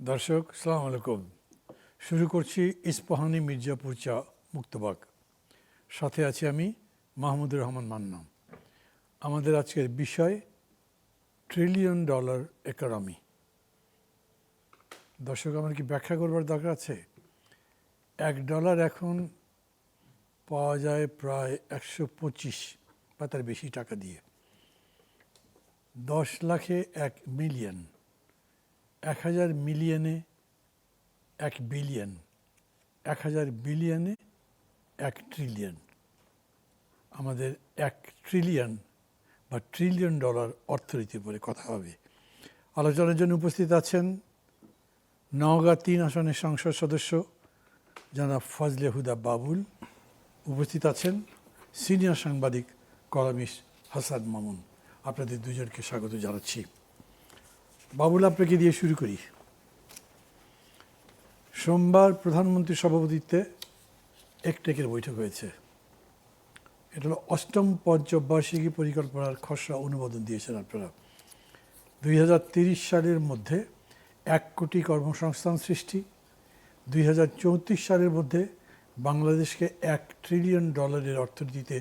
দর্শক সালাম আলাইকুম। শুরু করছি ইস্পাহানি মির্জাপুর চা মুক্তবাগ। সাথে আছি আমি মাহমুদুর রহমান মান্না। আমাদের আজকের বিষয় ট্রিলিয়ন ডলার ইকোনমি। দর্শক, আমার কি ব্যাখ্যা করবার দরকার আছে? $1 এখন পাওয়া যায় প্রায় 125 বা তার বেশি টাকা দিয়ে। 10 লাখে 1 মিলিয়ন, 1000 মিলিয়নে 1 বিলিয়ন, 1000 বিলিয়নে 1 ট্রিলিয়ন। আমাদের 1 ট্রিলিয়ন বা ট্রিলিয়ন ডলার অর্থনীতির উপরে কথা হবে। আলোচনার জন্য উপস্থিত আছেন নওগাঁ 3 আসনের সংসদ সদস্য জনাব ফজলে হুদা বাবুল। উপস্থিত আছেন সিনিয়র সাংবাদিক কলামিস্ট হাসান মামুন। আপনাদের দুজনকে স্বাগত জানাচ্ছি। বাবুল, আপনাকে দিয়ে শুরু করি। সোমবার প্রধানমন্ত্রীর সভাপতিত্বে একটেকের বৈঠক হয়েছে। এটা হলো 8ম পঞ্চবার্ষিকী পরিকল্পনার খসড়া অনুমোদন দিয়েছেন আপনারা। 2030 সালের মধ্যে 1 কোটি কর্মসংস্থান সৃষ্টি, 2034 সালের মধ্যে বাংলাদেশকে $1 ট্রিলিয়ন অর্থনীতিতে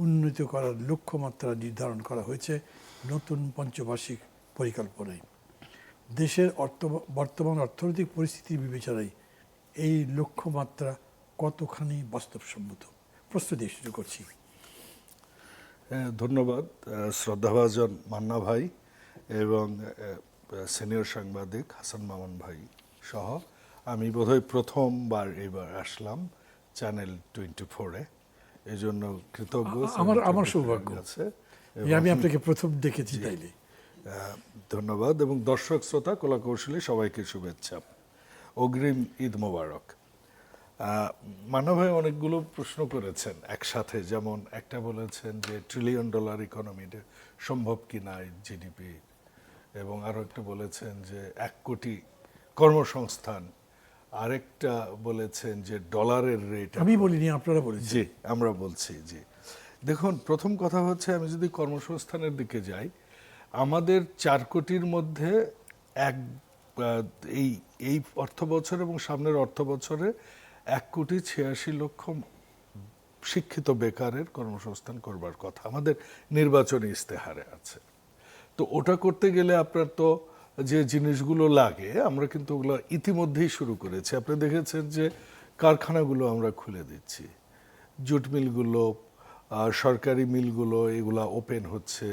উন্নীত করার লক্ষ্যমাত্রা নির্ধারণ করা হয়েছে নতুন পঞ্চবার্ষিক পরিকল্পনায়। দেশের বর্তমান অর্থনৈতিক পরিস্থিতির বিবেচনায় এই লক্ষ্যমাত্রা কতখানি বাস্তবসম্মত? প্রশ্ন দিয়ে শুরু করছি। ধন্যবাদ শ্রদ্ধাভাজন মান্না ভাই এবং সিনিয়র সাংবাদিক হাসান মামুন ভাই সহ। আমি বোধহয় প্রথমবার এবার আসলাম চ্যানেল 24-এ, এই জন্য কৃতজ্ঞ। আমার সৌভাগ্য আছে, আমি আপনাকে প্রথম দেখেছি তাইলে। ধন্যবাদ। এবং দর্শক শ্রোতা কলাকৌশলী সবাইকে শুভেচ্ছা, অগ্রিম ঈদ মোবারক। মানব ভাই অনেকগুলো প্রশ্ন করেছেন একসাথে, যেমন একটা বলেছেন যে ট্রিলিয়ন ডলার ইকোনমিটা সম্ভব কি না জিডিপি, এবং আরও একটা বলেছেন যে 1 কোটি কর্মসংস্থান, আরেকটা বলেছেন যে ডলারের রেট। আমি বলিনি, আপনারা বলেছেন। জি, আমরা বলছি। জি, দেখুন, প্রথম কথা হচ্ছে, আমি যদি কর্মসংস্থানের দিকে যাই, আমাদের 4 কোটির মধ্যে এই অর্থ বছর এবং সামনের অর্থ বছরে 1,86,00,000 শিক্ষিত বেকারের কর্মসংস্থান করবার কথা আমাদের নির্বাচনী ইস্তেহারে আছে। তো ওটা করতে গেলে আপনার তো যে জিনিসগুলো লাগে, আমরা কিন্তু ওগুলো ইতিমধ্যেই শুরু করেছি। আপনি দেখেছেন যে কারখানাগুলো আমরা খুলে দিচ্ছি, জুট মিলগুলো, সরকারি মিলগুলো, এগুলা ওপেন হচ্ছে।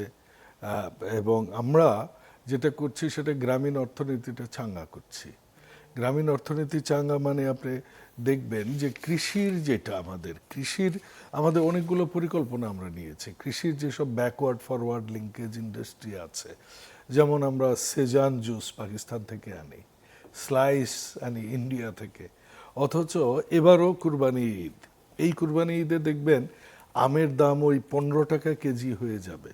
এবং আমরা যেটা করছি সেটা গ্রামীণ অর্থনীতিটা চাঙ্গা করছি। গ্রামীণ অর্থনীতি চাঙ্গা মানে আপনি দেখবেন যে আমাদের অনেকগুলো পরিকল্পনা আমরা নিয়েছি। কৃষির যেসব ব্যাকওয়ার্ড ফরওয়ার্ড লিঙ্কেজ ইন্ডাস্ট্রি আছে, যেমন আমরা সেজান জুস পাকিস্তান থেকে আনি, স্লাইস আনি ইন্ডিয়া থেকে, অথচ এবারও কুরবানি ঈদ, এই কুরবানি ঈদে দেখবেন আমের দাম ওই 15 টাকা কেজি হয়ে যাবে।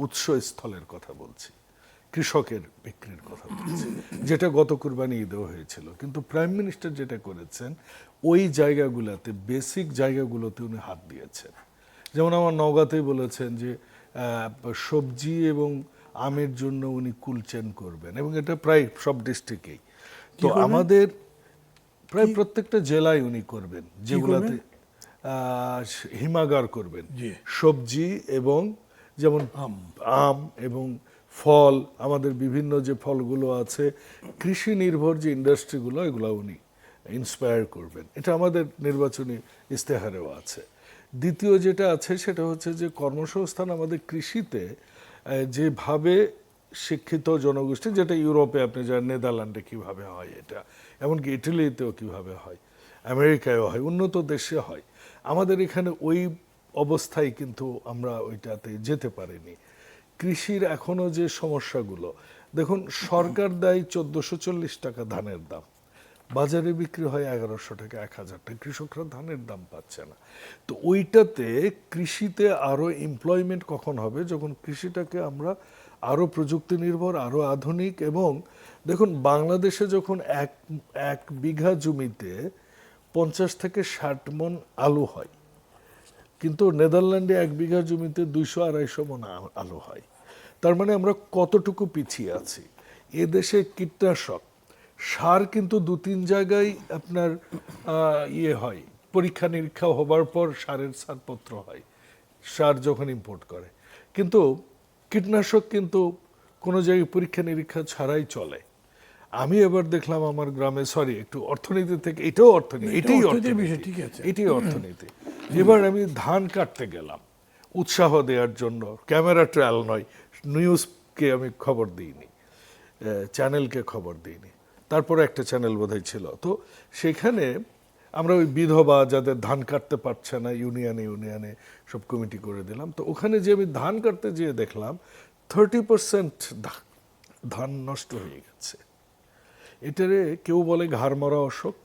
উৎসস্থলের কথা বলছি, কৃষকের বিক্রির কথা বলছি, যেটা গত কুরবানি ঈদেও হয়েছিল। কিন্তু প্রাইম মিনিস্টার যেটা করেছেন, ওই জায়গাগুলোতে, বেসিক জায়গাগুলোতে উনি হাত দিয়েছেন। যেমন আমার নওগাঁতেই বলেছেন যে সবজি এবং আমের জন্য উনি কুলচেন করবেন, এবং এটা প্রায় সব ডিস্ট্রিক্টেই। তো আমাদের প্রায় প্রত্যেকটা জেলায় উনি করবেন, যেগুলাতে হিমাগার করবেন সবজি এবং, যেমন আম এবং ফল, আমাদের বিভিন্ন যে ফলগুলো আছে, কৃষি নির্ভর যে ইন্ডাস্ট্রিগুলো, এগুলো উনি ইন্সপায়ার করবেন। এটা আমাদের নির্বাচনী ইস্তেহারেও আছে। দ্বিতীয় যেটা আছে সেটা হচ্ছে যে কর্মসংস্থান আমাদের কৃষিতে যেভাবে শিক্ষিত জনগোষ্ঠী, যেটা ইউরোপে আপনি যান, নেদারল্যান্ডে কিভাবে হয়, এটা এমনকি ইটালিতেও কিভাবে হয়, আমেরিকায়ও হয়, উন্নত দেশে হয়, আমাদের এখানে ওই অবস্থায় কিন্তু আমরা ওইটাতে যেতে পারিনি। কৃষির এখনো যে সমস্যাগুলো দেখুন, সরকার দেয় 1440 টাকা ধানের দাম, বাজারে বিক্রি হয় 1100 টাকা, 1000 টাকা, কৃষকরা ধানের দাম পাচ্ছে না। তো ওইটাতে কৃষিতে আরো এমপ্লয়মেন্ট কখন হবে, যখন কৃষিটাকে আমরা আরো প্রযুক্তি নির্ভর, আরো আধুনিক। এবং দেখুন, বাংলাদেশে যখন এক বিঘা জমিতে 50 থেকে 60 মণ আলু হয়, কিন্তু নেদারল্যান্ডে 1 বিঘা জমিতে 200-250 মণ আলু হয়। তার মানে আমরা কতটুকু পিছিয়ে আছি। এদেশে কীটনাশক সার কিন্তু 2-3 জায়গায় আপনার ইয়ে হয়, পরীক্ষা নিরীক্ষা হবার পর সারের ছাড়পত্র হয় সার যখন ইম্পোর্ট করে। কিন্তু কীটনাশক কিন্তু কোনো জায়গায় পরীক্ষা নিরীক্ষা ছাড়াই চলে। আমি এবার দেখলাম আমার গ্রামে, সরি একটু অর্থনীতি থেকে, এটাও অর্থনীতি, এটাই বিষয়, ঠিক আছে, এটাই অর্থনীতি। এবার আমি ধান কাটতে গেলাম উৎসাহ দেওয়ার জন্য, ক্যামেরা ট্রায়াল নয়, নিউজকে আমি খবর দিইনি, চ্যানেলকে খবর দিইনি, তারপরে একটা চ্যানেল বোধহয় ছিল। তো সেখানে আমরা ওই বিধবা যাদের ধান কাটতে পারছে না, ইউনিয়নে সব কমিটি করে দিলাম। তো ওখানে যে আমি ধান কাটতে যেয়ে দেখলাম 30% ধান নষ্ট হয়ে গেছে। এটারে কেউ বলে ঘাড় মরা অসুখ,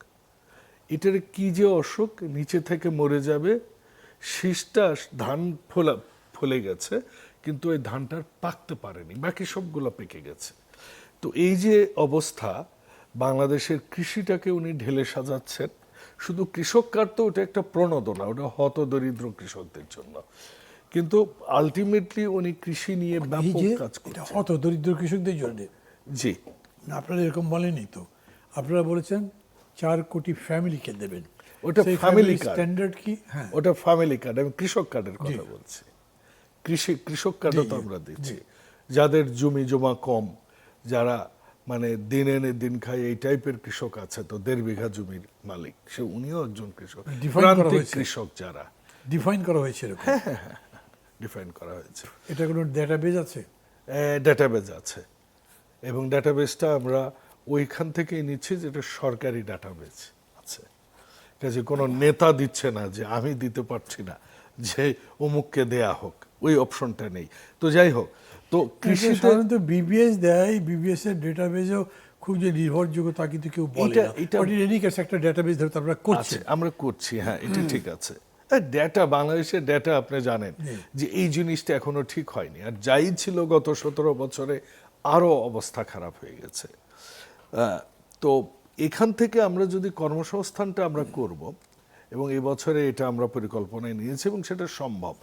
এটারে কি যে অসুখ, নিচে থেকে মরে যাবে, শীষটা ধান ফলে গেছে কিন্তু ওই ধানটার পাকতে পারেনি, বাকি সবগুলো পেকে গেছে। তো এই যে অবস্থা, বাংলাদেশের কৃষিটাকে উনি ঢেলে সাজাচ্ছেন। শুধু কৃষক কাটতে ওটা একটা প্রণোদনা, ওটা হত দরিদ্র কৃষকদের জন্য, কিন্তু আলটিমেটলি উনি কৃষি নিয়ে ব্যাপক কাজ করছেন। হত দরিদ্র কৃষকদের জন্য। জি, আপনারা এরকম বলেনি তো, আপনারা বলেছেন 4 কোটি ফ্যামিলিকে দেবেন। ওটা ফ্যামিলি কার্ড, স্ট্যান্ডার্ড কি? হ্যাঁ, ওটা ফ্যামিলি কার্ড। আমি কৃষক কার্ডের কথা বলছি। কৃষক কার্ডও তো আমরা দিচ্ছি যাদের জমি জমা কম, যারা মানে দিন এনে দিন খায়, এই টাইপের কৃষক আছে তো 1.5 বিঘা জমির মালিক, সে উনিও একজন কৃষক, প্রান্তিক কৃষক যারা। ডিফাইন করা হয়েছে এরকম? হ্যাঁ, ডিফাইন করা হয়েছে। এটা কোনো ডেটাবেজ আছে? ডেটাবেজ আছে, এবং ডেটাবেজটা আমরা ওইখান থেকেই নিচ্ছি, যেটা সরকারি ডেটাবেজ আছে। কাজে কোনো নেতা দিচ্ছে না যে আমি দিতে পারছি না, যে অমুককে দেয়া হোক, ওই অপশনটা নেই। তো যাই হোক, তো কৃষিতে সাধারণত বিবিএস দেয়, বিবিএস এর ডেটাবেজও খুব যে নির্ভরযোগ্য তা কিন্তু কেউ বলে না। এটা একটা ডেটাবেজ ধরে আমরা করছি, হ্যাঁ, এটা ঠিক আছে। ডেটা, বাংলাদেশের ডেটা আপনি জানেন যে এই জিনিসটা এখনো ঠিক হয়নি, আর যাই ছিল গত 17 বছরে আরো অবস্থা খারাপ হয়ে গেছে। তো এখান থেকে আমরা যদি কর্মসংস্থানটা আমরা করব, এবং এই বছরে এটা আমরা পরিকল্পনায় নিয়েছি এবং সেটা সম্ভব,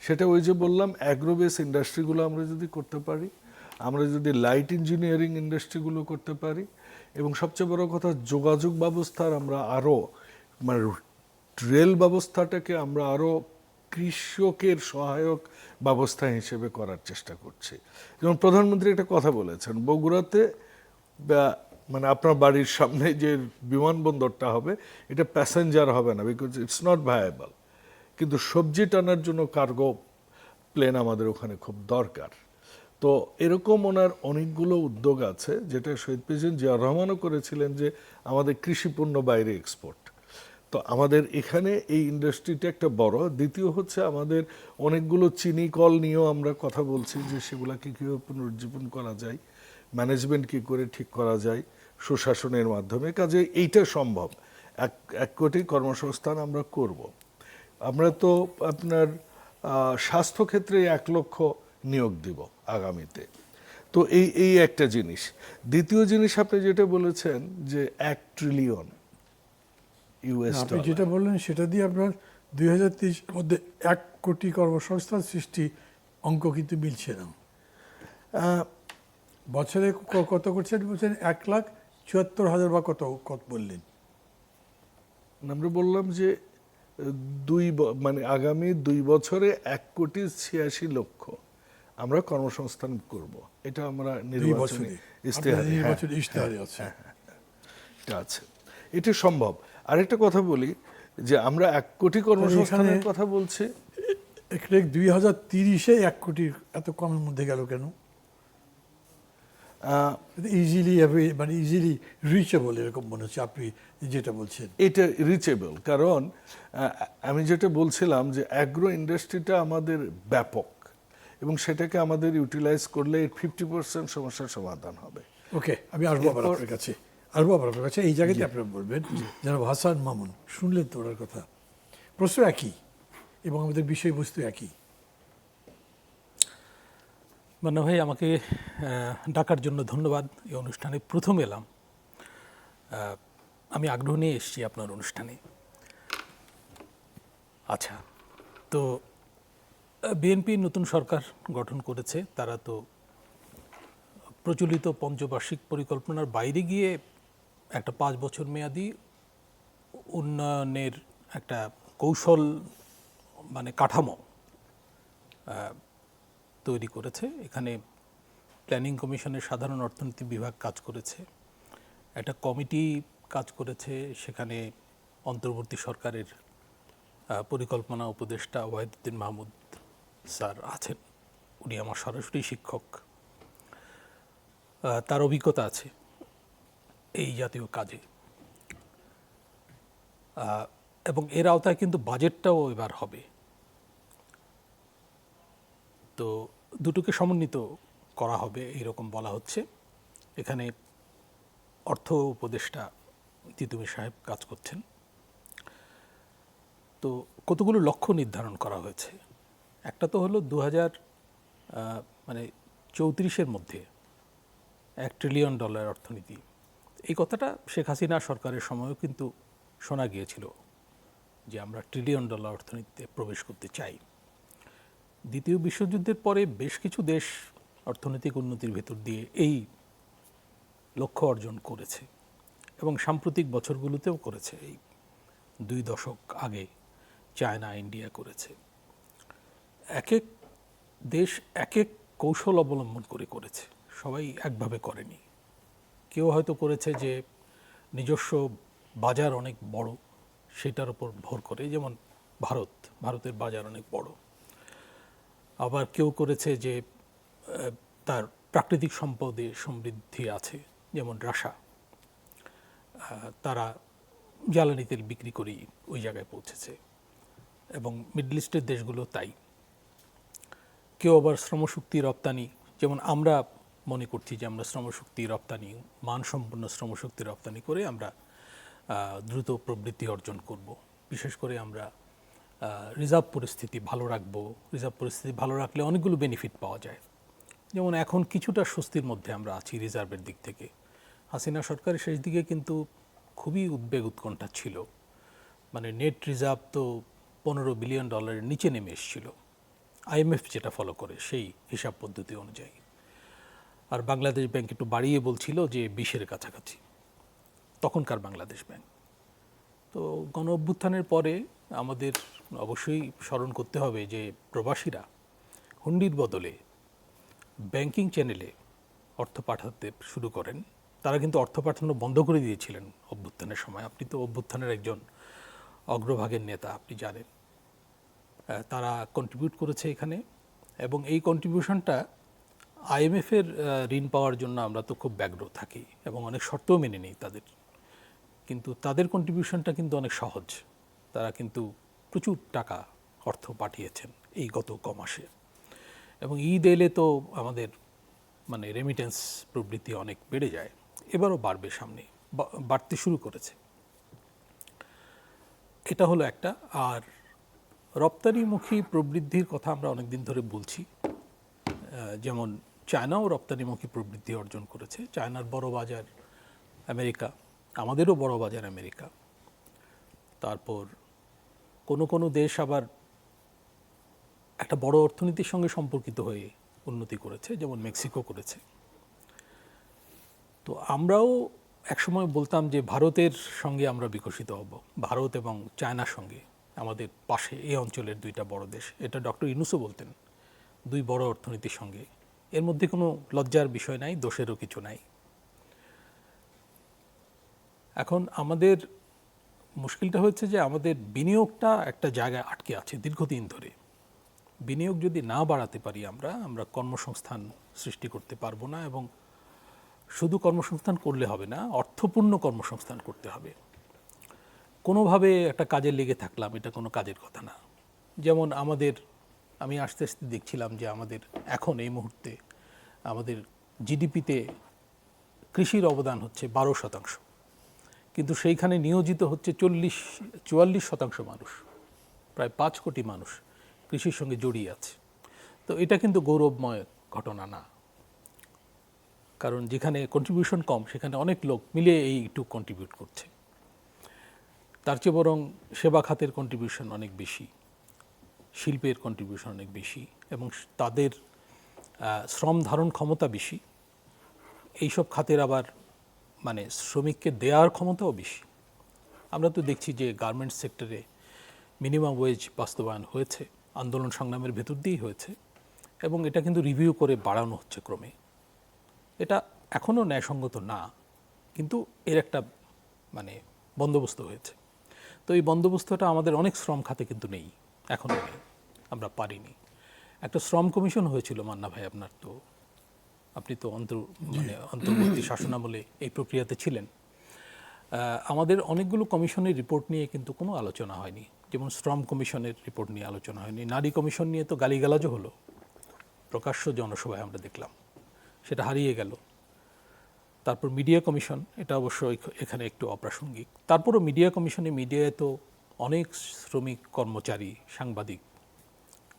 সেটা ওই যে বললাম অ্যাগ্রোবেস ইন্ডাস্ট্রিগুলো আমরা যদি করতে পারি, আমরা যদি লাইট ইঞ্জিনিয়ারিং ইন্ডাস্ট্রিগুলো করতে পারি, এবং সবচেয়ে বড় কথা যোগাযোগ ব্যবস্থার আমরা আরও, মানে রেল ব্যবস্থাটাকে আমরা আরও কৃষকের সহায়ক ব্যবস্থা হিসেবে করার চেষ্টা করছি। যেমন প্রধানমন্ত্রী একটা কথা বলেছেন, বগুড়াতে মানে আপনার বাড়ির সামনে যে বিমানবন্দরটা হবে, এটা প্যাসেঞ্জার হবে না, বিকজ ইটস নট ভায়াবল, কিন্তু সবজি টানার জন্য কার্গো প্লেন আমাদের ওখানে খুব দরকার। তো এরকম ওনার অনেকগুলো উদ্যোগ আছে, যেটা শহীদ প্রেসিডেন্ট জিয়া রহমানও করেছিলেন, যে আমাদের কৃষিপণ্য বাইরে এক্সপোর্ট। তো আমাদের এখানে এই ইন্ডাস্ট্রিটা একটা বড়। দ্বিতীয় হচ্ছে আমাদের অনেকগুলো চিনি কল নিয়েও আমরা কথা বলছি, যে সেগুলোকে কীভাবে পুনরুজ্জীবন করা যায়, ম্যানেজমেন্ট কী করে ঠিক করা যায় সুশাসনের মাধ্যমে। কাজে এইটা সম্ভব, 1 কোটি কর্মসংস্থান আমরা করব। আমরা তো আপনার স্বাস্থ্যক্ষেত্রে 1 লক্ষ নিয়োগ দিব আগামীতে। তো এই একটা জিনিস। দ্বিতীয় জিনিস আপনি যেটা বলেছেন যে 1 ট্রিলিয়ন ইউএস আপনি যেটা বললেন সেটা দিয়ে আপনার 2030 এর মধ্যে 1 কোটি কর্মসংস্থান সৃষ্টি অঙ্ক কিন্তু মিলছে না। বছরে কত করছেন বলছেন? 1,74,000 বা কত বললেন? আমরা বললাম যে মানে আগামী 2 বছরে 1,86,00,000 আমরা কর্মসংস্থান করব। এটা আমরা নির্বাচনী ইশতেহারে আছে। এটা আছে, এটা সম্ভব। আরেকটা কথা বলি, যে আমরা 1 কোটি কর্মসংস্থানের কথা বলছি, 2030-এ 1 কোটি এত কমের মধ্যে গেল কেন? ইজিলি রিচেবল এরকম মনে হচ্ছে আপনি যেটা বলছেন। এটা রিচেবল, কারণ আমি যেটা বলছিলাম যে অ্যাগ্রো ইন্ডাস্ট্রিটা আমাদের ব্যাপক, এবং সেটাকে আমাদের ইউটিলাইজ করলে 50% সমস্যার সমাধান হবে। ওকে, আমি আসবো আবার আপনার কাছে, এই জায়গাতে আপনারা বলবেন। যেন হাসান মামুন, শুনলেন তো ওনার কথা, প্রশ্ন একই এবং আমাদের বিষয়বস্তু একই। মান্না ভাই, আমাকে ডাকার জন্য ধন্যবাদ। এই অনুষ্ঠানে প্রথম এলাম, আমি আগ্রহ নিয়ে এসেছি আপনার অনুষ্ঠানে। আচ্ছা, তো বিএনপি নতুন সরকার গঠন করেছে, তারা তো প্রচলিত পঞ্চবার্ষিক পরিকল্পনার বাইরে গিয়ে একটা 5 বছর মেয়াদি উন্নয়নের একটা কৌশল মানে কাঠামো তৈরি করেছে। এখানে প্ল্যানিং কমিশনের সাধারণ অর্থনীতি বিভাগ কাজ করেছে, একটা কমিটি কাজ করেছে, সেখানে অন্তর্বর্তী সরকারের পরিকল্পনা উপদেষ্টা ওয়াহিদুদ্দিন মাহমুদ স্যার আছেন। উনি আমার সরাসরি শিক্ষক, তার অভিজ্ঞতা আছে এই জাতীয় কাজে। এবং এর আওতায় কিন্তু বাজেটটাও এবার হবে। তো দুটোকে সমন্বিত করা হবে এইরকম বলা হচ্ছে। এখানে অর্থ উপদেষ্টা তিতুমীর সাহেব কাজ করছেন। তো কতগুলো লক্ষ্য নির্ধারণ করা হয়েছে। একটা তো হলো 2034 মধ্যে $1 ট্রিলিয়ন অর্থনীতি। এই কথাটা শেখ হাসিনা সরকারের সময়ও কিন্তু শোনা গিয়েছিল যে আমরা $1 ট্রিলিয়ন অর্থনীতিতে প্রবেশ করতে চাই। দ্বিতীয় বিশ্বযুদ্ধের পরে বেশ কিছু দেশ অর্থনৈতিক উন্নতির ভেতর দিয়ে এই লক্ষ্য অর্জন করেছে এবং সাম্প্রতিক বছরগুলোতেও করেছে। এই 2 দশক আগে চায়না, ইন্ডিয়া করেছে। এক এক দেশ এক এক কৌশল অবলম্বন করেছে, সবাই একভাবে করেনি। কেউ হয়তো করেছে যে নিজস্ব বাজার অনেক বড়, সেটার উপর ভর করে, যেমন ভারতের বাজার অনেক বড়। আবার কেউ করেছে যে তার প্রাকৃতিক সম্পদে সমৃদ্ধি আছে, যেমন রাশিয়া, তারা জ্বালানি তেল বিক্রি করেই ওই জায়গায় পৌঁছেছে, এবং মিডল ইস্টের দেশগুলো তাই। কেউ আবার শ্রমশক্তি রপ্তানি, যেমন আমরা মনে করছি যে আমরা শ্রমশক্তি রপ্তানি, মানসম্পন্ন শ্রমশক্তি রপ্তানি করে আমরা দ্রুত প্রবৃদ্ধি অর্জন করব। বিশেষ করে আমরা রিজার্ভ পরিস্থিতি ভালো রাখবো। রিজার্ভ পরিস্থিতি ভালো রাখলে অনেকগুলো বেনিফিট পাওয়া যায়। যেমন এখন কিছুটা স্বস্তির মধ্যে আমরা আছি রিজার্ভের দিক থেকে। হাসিনা সরকারের শেষ দিকে কিন্তু খুবই উদ্বেগ উৎকণ্ঠা ছিল, মানে নেট রিজার্ভ তো $15 বিলিয়ন নিচে নেমে এসেছিল, IMF যেটা ফলো করে সেই হিসাব পদ্ধতি অনুযায়ী। আর বাংলাদেশ ব্যাংক একটু বাড়িয়ে বলছিল যে 20-এর কাছাকাছি, তখনকার বাংলাদেশ ব্যাংক। তো গণ অভ্যুত্থানের পরে আমাদের অবশ্যই স্মরণ করতে হবে যে প্রবাসীরা হুন্ডির বদলে ব্যাংকিং চ্যানেলে অর্থ পাঠাতে শুরু করেন। তারা কিন্তু অর্থ পাঠানো বন্ধ করে দিয়েছিলেন অভ্যুত্থানের সময়। আপনি তো অভ্যুত্থানের একজন অগ্রভাগের নেতা, আপনি জানেন। তারা কন্ট্রিবিউট করেছে এখানে, এবং এই কন্ট্রিবিউশনটা IMF-এর ঋণ পাওয়ার জন্য আমরা তো খুব ব্যগ্র থাকি এবং অনেক শর্তও মেনে নিই তাদের, কিন্তু তাদের কন্ট্রিবিউশনটা কিন্তু অনেক সহজ। তারা কিন্তু প্রচুর টাকা অর্থ পাঠিয়েছেন এই গত কমাসে, এবং ঈদ এলে তো আমাদের মানে রেমিটেন্স প্রবৃদ্ধি অনেক বেড়ে যায়। এবারও বাড়বে, সামনে বাড়তে শুরু করেছে। এটা হলো একটা। আর রপ্তানিমুখী প্রবৃদ্ধির কথা আমরা অনেক দিন ধরে বলছি, যেমন চায়নাও রপ্তানিমুখী প্রবৃদ্ধি অর্জন করেছে। চায়নার বড় বাজার আমেরিকা, আমাদেরও বড় বাজার আমেরিকা। তারপর কোনো দেশ আবার একটা বড় অর্থনীতির সঙ্গে সম্পর্কিত হয়ে উন্নতি করেছে, যেমন মেক্সিকো করেছে। তো আমরাও একসময় বলতাম যে ভারতের সঙ্গে আমরা বিকশিত হব, ভারত এবং চায়নার সঙ্গে, আমাদের পাশে এই অঞ্চলের 2টা বড় দেশ। এটা ডক্টর ইউনূসও বলতেন, 2 বড় অর্থনীতির সঙ্গে। এর মধ্যে কোনো লজ্জার বিষয় নাই, দোষেরও কিছু নাই। এখন আমাদের মুশকিলটা হচ্ছে যে আমাদের বিনিয়োগটা একটা জায়গায় আটকে আছে দীর্ঘদিন ধরে। বিনিয়োগ যদি না বাড়াতে পারি আমরা কর্মসংস্থান সৃষ্টি করতে পারবো না, এবং শুধু কর্মসংস্থান করলে হবে না, অর্থপূর্ণ কর্মসংস্থান করতে হবে। কোনোভাবে একটা কাজে লেগে থাকলাম, এটা কোনো কাজের কথা না। যেমন আমি আস্তে আস্তে দেখছিলাম যে আমাদের এখন এই মুহূর্তে আমাদের জিডিপিতে কৃষির অবদান হচ্ছে 12%, কিন্তু সেইখানে নিয়োজিত হচ্ছে 44% মানুষ, প্রায় 5 কোটি মানুষ কৃষির সঙ্গে জড়িয়ে আছে। তো এটা কিন্তু গৌরবময় ঘটনা না, কারণ যেখানে কন্ট্রিবিউশন কম সেখানে অনেক লোক মিলে এইটুকু কন্ট্রিবিউট করছে। তার চেয়ে বরং সেবা খাতের কন্ট্রিবিউশন অনেক বেশি, শিল্পের কন্ট্রিবিউশন অনেক বেশি, এবং তাদের শ্রম ধারণ ক্ষমতা বেশি। এইসব খাতের আবার মানে শ্রমিককে দেওয়ার ক্ষমতাও বেশি। আমরা তো দেখছি যে গার্মেন্টস সেক্টরে মিনিমাম ওয়েজ বাস্তবায়ন হয়েছে, আন্দোলন সংগ্রামের ভেতর দিয়েই হয়েছে, এবং এটা কিন্তু রিভিউ করে বাড়ানো হচ্ছে ক্রমে। এটা এখনও ন্যায়সঙ্গত না, কিন্তু এর একটা মানে বন্দোবস্ত হয়েছে। তো এই বন্দোবস্তটা আমাদের অনেক শ্রম খাতে কিন্তু নেই, এখনও নেই, আমরা পারিনি। একটা শ্রম কমিশন হয়েছিল মান্না ভাই, আপনি তো অন্তর্বর্তী শাসনামলে এই প্রক্রিয়াতে ছিলেন। আমাদের অনেকগুলো কমিশনের রিপোর্ট নিয়ে কিন্তু কোনো আলোচনা হয়নি। যেমন শ্রম কমিশনের রিপোর্ট নিয়ে আলোচনা হয়নি, নারী কমিশন নিয়ে তো গালিগালাজও হলো, প্রকাশ্য জনসভায় আমরা দেখলাম, সেটা হারিয়ে গেল। তারপর মিডিয়া কমিশন, এটা অবশ্য এখানে একটু অপ্রাসঙ্গিক। তারপরও মিডিয়া কমিশনে মিডিয়ায় তো অনেক শ্রমিক কর্মচারী, সাংবাদিক,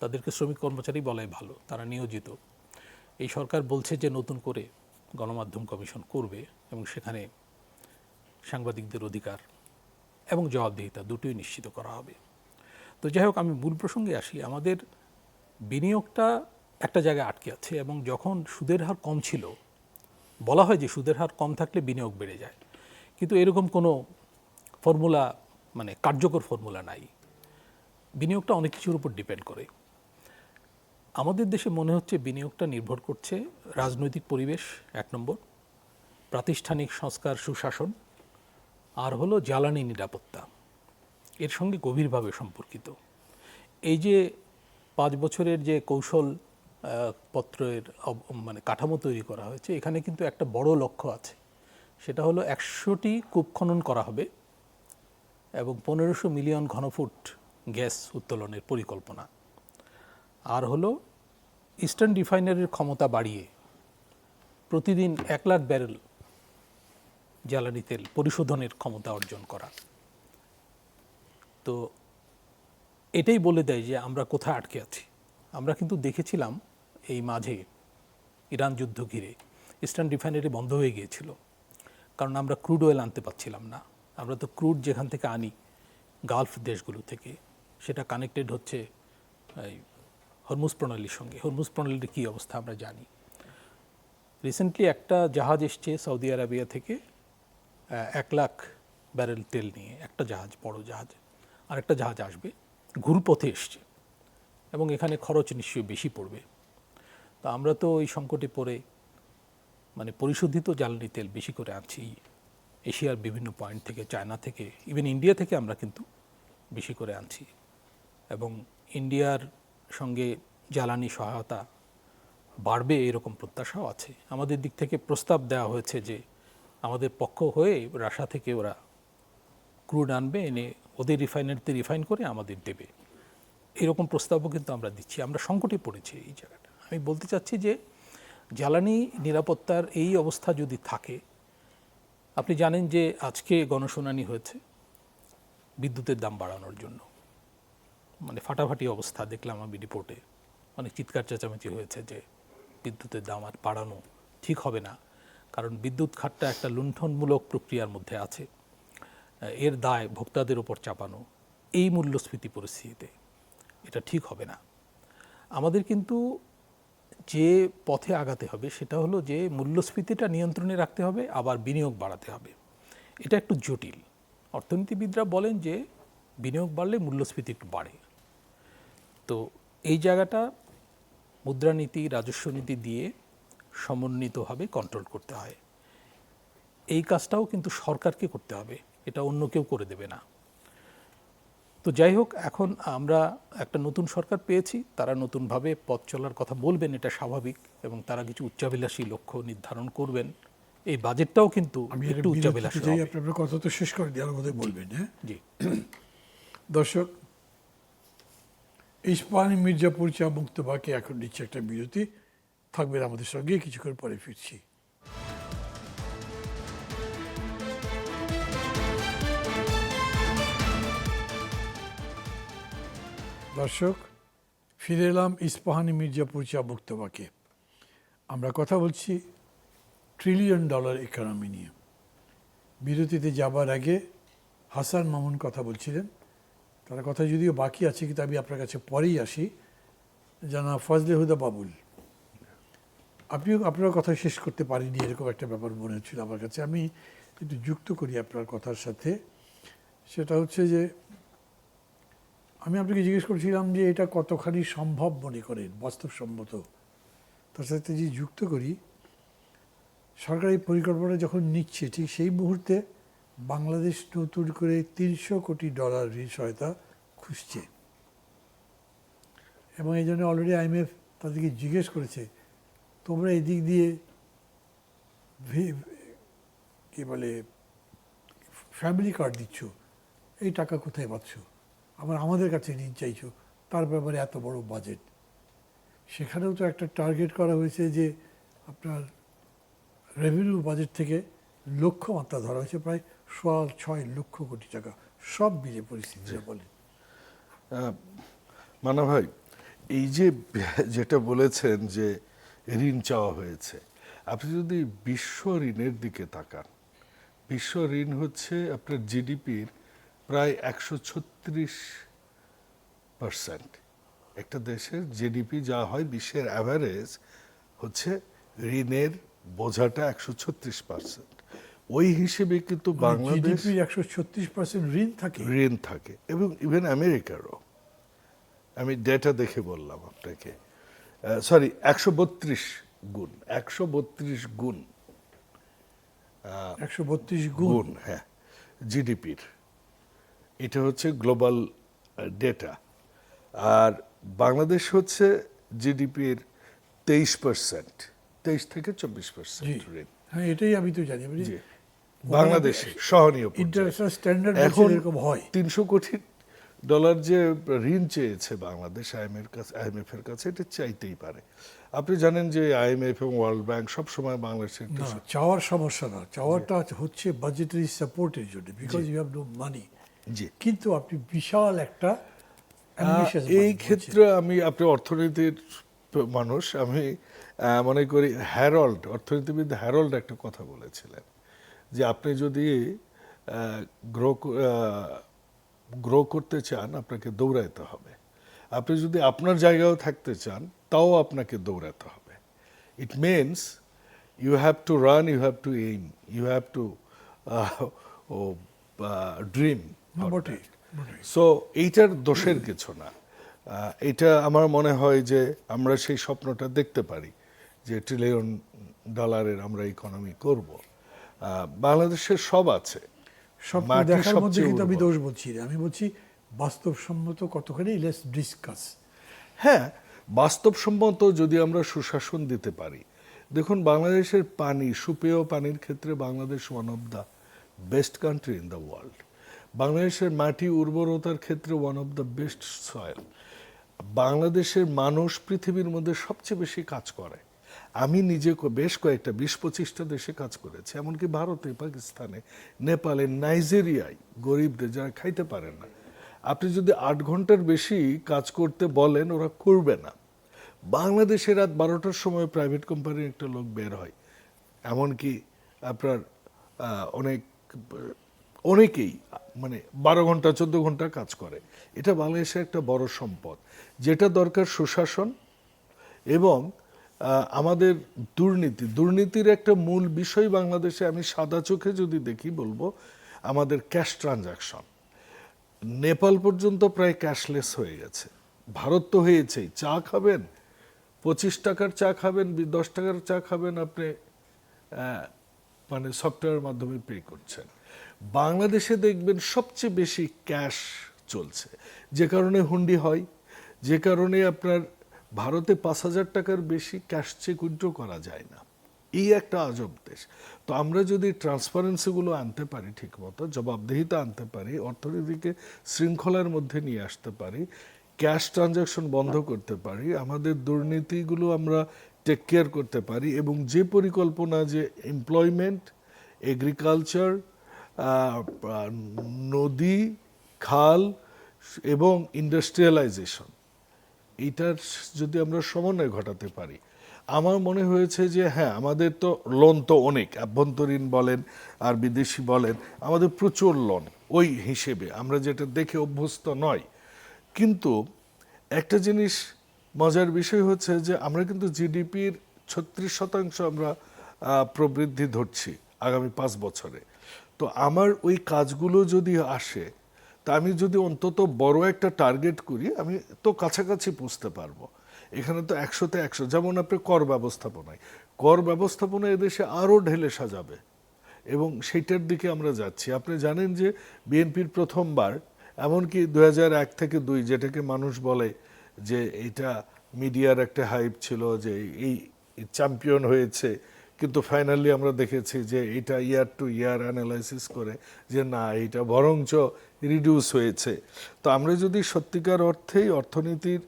তাদেরকে শ্রমিক কর্মচারী বলাই ভালো, তারা নিয়োজিত। এই সরকার বলছে যে নতুন করে গণমাধ্যম কমিশন করবে এবং সেখানে সাংবাদিকদের অধিকার এবং জবাবদিহিতা দুটোই নিশ্চিত করা হবে। তো যাই হোক, আমি মূল প্রসঙ্গে আসি। আমাদের বিনিয়োগটা একটা জায়গায় আটকে আছে, এবং যখন সুদের হার কম ছিল, বলা হয় যে সুদের হার কম থাকলে বিনিয়োগ বেড়ে যায়, কিন্তু এরকম কোনো ফর্মুলা, মানে কার্যকর ফর্মুলা নাই। বিনিয়োগটা অনেক কিছুর উপর ডিপেন্ড করে। আমাদের দেশে মনে হচ্ছে বিনিয়োগটা নির্ভর করছে রাজনৈতিক পরিবেশ, এক নম্বর, প্রাতিষ্ঠানিক সংস্কার, সুশাসন, আর হলো জ্বালানি নিরাপত্তা, এর সঙ্গে গভীরভাবে সম্পর্কিত। এই যে 5 বছরের যে কৌশল পত্রের মানে কাঠামো তৈরি করা হয়েছে, এখানে কিন্তু একটা বড় লক্ষ্য আছে, সেটা হলো 100টি কূপ খনন করা হবে এবং 1500 মিলিয়ন ঘনফুট গ্যাস উত্তোলনের পরিকল্পনা। আর হলো ইস্টার্ন রিফাইনারির ক্ষমতা বাড়িয়ে প্রতিদিন 1 লাখ ব্যারেল জ্বালানি তেল পরিশোধনের ক্ষমতা অর্জন করা। তো এটাই বলে দেয় যে আমরা কোথায় আটকে আছি। আমরা কিন্তু দেখেছিলাম এই মাঝে ইরান যুদ্ধ ঘিরে ইস্টার্ন রিফাইনারি বন্ধ হয়ে গিয়েছিল, কারণ আমরা ক্রুড অয়েল আনতে পারছিলাম না। আমরা তো ক্রুড যেখান থেকে আনি, গালফ দেশগুলো থেকে, সেটা কানেক্টেড হচ্ছে এই হরমুজ প্রণালীর সঙ্গে। হরমুজ প্রণালীর কী অবস্থা আমরা জানি। রিসেন্টলি একটা জাহাজ এসছে সৌদি আরবিয়া থেকে 1 লাখ ব্যারেল তেল নিয়ে, একটা জাহাজ, বড় জাহাজ। আর একটা জাহাজ আসবে, ঘুরপথে এসছে, এবং এখানে খরচ নিশ্চয়ই বেশি পড়বে। তো আমরা তো এই সংকটে পড়ে মানে পরিশোধিত জ্বালানি তেল বেশি করে আনছি এশিয়ার বিভিন্ন পয়েন্ট থেকে, চায়না থেকে, ইভেন ইন্ডিয়া থেকে আমরা কিন্তু বেশি করে আনছি। এবং ইন্ডিয়ার সঙ্গে জ্বালানি সহায়তা বাড়বে এরকম প্রত্যাশাও আছে। আমাদের দিক থেকে প্রস্তাব দেওয়া হয়েছে যে আমাদের পক্ষ হয়ে রাশিয়া থেকে ওরা ক্রুড আনবে, এনে ওদের রিফাইনারিতে রিফাইন করে আমাদের দেবে, এরকম প্রস্তাবও কিন্তু আমরা দিচ্ছি। আমরা সংকটে পড়েছি এই জায়গাটা। আমি বলতে চাচ্ছি যে জ্বালানি নিরাপত্তার এই অবস্থা যদি থাকে, আপনি জানেন যে আজকে গণশুনানি হয়েছে বিদ্যুতের দাম বাড়ানোর জন্য, মানে ফাটাফাটি অবস্থা দেখলাম আমি রিপোর্টে। অনেক চিৎকার চেঁচামেচি হয়েছে যে বিদ্যুতের দাম আর বাড়ানো ঠিক হবে না, কারণ বিদ্যুৎ খাতটা একটা লুণ্ঠনমূলক প্রক্রিয়ার মধ্যে আছে, এর দায় ভোক্তাদের উপর চাপানো এই মূল্যস্ফীতি পরিস্থিতিতে এটা ঠিক হবে না। আমাদের কিন্তু যে পথে আগাতে হবে সেটা হলো যে মূল্যস্ফীতিটা নিয়ন্ত্রণে রাখতে হবে, আবার বিনিয়োগ বাড়াতে হবে। এটা একটু জটিল। অর্থনীতিবিদরা বলেন যে বিনিয়োগ বাড়লে মূল্যস্ফীতি একটু বাড়ে। তো এই জায়গাটা মুদ্রানীতি, রাজস্ব নীতি দিয়ে সমন্বিতভাবে কন্ট্রোল করতে হয়। এই কাজটাও কিন্তু সরকারকে করতে হবে, এটা অন্য কেউ করে দেবে না। তো যাই হোক, এখন আমরা একটা নতুন সরকার পেয়েছি, তারা নতুনভাবে পথ চলার কথা বলবেন, এটা স্বাভাবিক, এবং তারা কিছু উচ্চাভিলাষী লক্ষ্য নির্ধারণ করবেন। এই বাজেটটাও কিন্তু একটু উচ্চাভিলাষী হবে। আপনার কথা তো শেষ করে দেওয়ার মধ্যে বলবেন। হ্যাঁ জি দর্শক, ইস্পাহানি মির্জাপুর চা মুক্ত বাকি এখন নিচ্ছে একটা বিরতি, থাকবেন আমাদের সঙ্গে, কিছুক্ষণ পরে ফিরছি। দর্শক, ফিরে এলাম ইস্পাহানি মির্জাপুর চা মুক্ত বাকি। আমরা কথা বলছি $1 ট্রিলিয়ন ইকোনমি নিয়ে। বিরতিতে যাবার আগে হাসান মামুন কথা বলছিলেন, তার কথা যদিও বাকি আছে, কিন্তু আমি আপনার কাছে পরেই আসি। জানা ফজলে হুদা বাবুল, আপনার কথা শেষ করতে পারিনি, এরকম একটা ব্যাপার মনে হচ্ছিল আমার কাছে। আমি একটু যুক্ত করি আপনার কথার সাথে। সেটা হচ্ছে যে আমি আপনাকে জিজ্ঞেস করছিলাম যে এটা কতখানি সম্ভব মনে করেন, বাস্তবসম্মত। তার সাথে যে যুক্ত করি, সরকারি পরিকল্পনা যখন নিচ্ছে ঠিক সেই মুহূর্তে বাংলাদেশ নতুন করে $300 কোটি ঋণ সহায়তা খুঁজছে, এবং এই জন্য অলরেডি IMF তাদেরকে জিজ্ঞেস করেছে, তোমরা এদিক দিয়ে কি বলে ফ্যামিলি কার্ড দিচ্ছ, এই টাকা কোথায় পাচ্ছ, আবার আমাদের কাছে ঋণ চাইছো, তার ব্যাপারে এত বড় বাজেট। সেখানেও তো একটা টার্গেট করা হয়েছে যে আপনার রেভিনিউ বাজেট থেকে লক্ষ্যমাত্রা ধরা হয়েছে প্রায় 6.5 লক্ষ কোটি টাকা, সব মিলে পরিস্থিতিটা বলে। মানা ভাই, এই যে যেটা বলেছেন যে ঋণ চাওয়া হয়েছে, আপনি যদি বিশ্ব ঋণের দিকে তাকান, বিশ্ব ঋণ হচ্ছে আপনার জিডিপির প্রায় 136%। একটা দেশের জিডিপি যা হয় বিশ্বের অ্যাভারেজ হচ্ছে ঋণের বোঝাটা 136%। ওই হিসেবে কিন্তু বাংলাদেশ জিডিপির 136% ঋণ থাকে। ঋণ থাকে, এবং ইভেন আমেরিকারও। আমি ডেটা দেখে বললাম আপনাকে, সরি 132 গুণ, 132 গুণ 132 গুণ, হ্যাঁ, জিডিপির। এটা হচ্ছে গ্লোবাল ডেটা। আর বাংলাদেশ হচ্ছে জিডিপির 23%, 23 থেকে 24% ঋণ। হ্যাঁ এটাই আমি তো জানি। জি, বাংলাদেশে সহনীয় পর্যায়ে। ইন্টারন্যাশনাল স্ট্যান্ডার্ড এখন এরকম হয়। $300 কোটি যে ঋণ চেয়েছে বাংলাদেশ IMF এর কাছে, এটা চাইতেই পারে। আপনি জানেন যে IMF এবং ওয়ার্ল্ড ব্যাংক সবসময় বাংলাদেশের না, চাওয়ার সমস্যা না, চাওয়াটা হচ্ছে বাজেটারি সাপোর্টের জন্য, because you have no money. জি, কিন্তু আপনি বিশাল একটা এই ক্ষেত্রে আপনি অর্থনীতির মানুষ, আমি মনে করি অর্থনীতিবিদ হ্যারল্ড একটা কথা বলেছিলেন যে আপনি যদি গ্রো করতে চান আপনাকে দৌড়াইতে হবে, আপনি যদি আপনার জায়গায় থাকতে চান তাও আপনাকে দৌড়াতে হবে। It means you have to run, you have to aim, you have to dream. So এইটার দোষের কিছু না। এটা আমার মনে হয় যে আমরা সেই স্বপ্নটা দেখতে পারি যে $1 ট্রিলিয়ন আমরা ইকোনমি করব। বাংলাদেশের সব আছে, স্বপ্ন মাটি দেখার মধ্যে, সবচেয়ে কিন্তু আমি উর্বর। দোষ বলছি না, আমি বলছি বাস্তবসম্মত কতখানি, লেটস ডিসকাস। হ্যাঁ, বাস্তবসম্মত যদি আমরা সুশাসন দিতে পারি। দেখুন, বাংলাদেশের পানি, সুপেয় পানির ক্ষেত্রে Bangladesh one of the best country in the world. বাংলাদেশের মাটি উর্বরতার ক্ষেত্রে one of the best soil. বাংলাদেশের মানুষ পৃথিবীর মধ্যে সবচেয়ে বেশি কাজ করে। আমি নিজে বেশ কয়েকটা 20-25টা দেশে কাজ করেছি, এমনকি ভারতে, পাকিস্তানে, নেপালে, নাইজেরিয়ায়, গরিবদের যারা খাইতে পারে না। আপনি যদি 8 ঘন্টার বেশি কাজ করতে বলেন, ওরা করবে না। বাংলাদেশে রাত 12টার সময় প্রাইভেট কোম্পানির একটা লোক বের হয়, এমনকি আপনার অনেকেই মানে 12 ঘন্টা 14 ঘন্টা কাজ করে। এটা বাংলাদেশের একটা বড় সম্পদ। যেটা দরকার সুশাসন এবং আমাদের দুর্নীতির একটা মূল বিষয় বাংলাদেশে, আমি সাদা চোখে যদি দেখি বলবো, আমাদের ক্যাশ ট্রানজাকশন। নেপাল পর্যন্ত প্রায় ক্যাশলেস হয়ে গেছে, ভারত তো হয়েছেই। চা খাবেন, 25 টাকার চা খাবেন, 10 টাকার চা খাবেন, আপনি মানে সফটওয়্যারের মাধ্যমে পে করছেন। বাংলাদেশে দেখবেন সবচেয়ে বেশি ক্যাশ চলছে, যে কারণে হুন্ডি হয়, যে কারণে আপনার ভারতে 5,000 টাকার বেশি ক্যাশ চেক উইথড্র করা যায় না। এই একটা আজব দেশ। তো আমরা যদি ট্রান্সপারেন্সিগুলো আনতে পারি, ঠিকমতো জবাবদিহিতা আনতে পারি, অর্থনীতিকে শৃঙ্খলার মধ্যে নিয়ে আসতে পারি, ক্যাশ ট্রানজাকশন বন্ধ করতে পারি, আমাদের দুর্নীতিগুলো আমরা টেক কেয়ার করতে পারি, এবং যে পরিকল্পনা যে এমপ্লয়মেন্ট, এগ্রিকালচার, নদী, খাল এবং ইন্ডাস্ট্রিয়ালাইজেশন, এইটার যদি আমরা সমন্বয় ঘটাতে পারি, আমার মনে হয়েছে যে হ্যাঁ, আমাদের তো লোন তো অনেক, আভ্যন্তরীণ বলেন আর বিদেশি বলেন, আমাদের প্রচুর লোন। ওই হিসেবে আমরা যেটা দেখে অভ্যস্ত নয়। কিন্তু একটা জিনিস মজার বিষয় হচ্ছে যে আমরা কিন্তু জিডিপির 36% আমরা প্রবৃদ্ধি ধরছি আগামী 5 বছরে। তো আমার ওই কাজগুলো যদি আসে, তা আমি যদি অন্তত বড় একটা টার্গেট করি, আমি তো কাছাকাছি পৌঁছতে পারবো। এখানে তো 100-তে 100, যেমন আপনি কর ব্যবস্থাপনায় এদেশে আরও ঢেলে সাজাবে এবং সেইটার দিকে আমরা যাচ্ছি। আপনি জানেন যে বিএনপির প্রথমবার, এমনকি 2001 থেকে 2, যেটাকে মানুষ বলে যে এটা মিডিয়ার একটা হাইপ ছিল যে এই চ্যাম্পিয়ন হয়েছে, কিন্তু ফাইনালি আমরা দেখেছি যে এটা ইয়ার টু ইয়ার অ্যানালাইসিস করে যে না, এটা বরঞ্চ রিডিউস হয়েছে। তো আমরা যদি সত্যিকার অর্থেই অর্থনীতির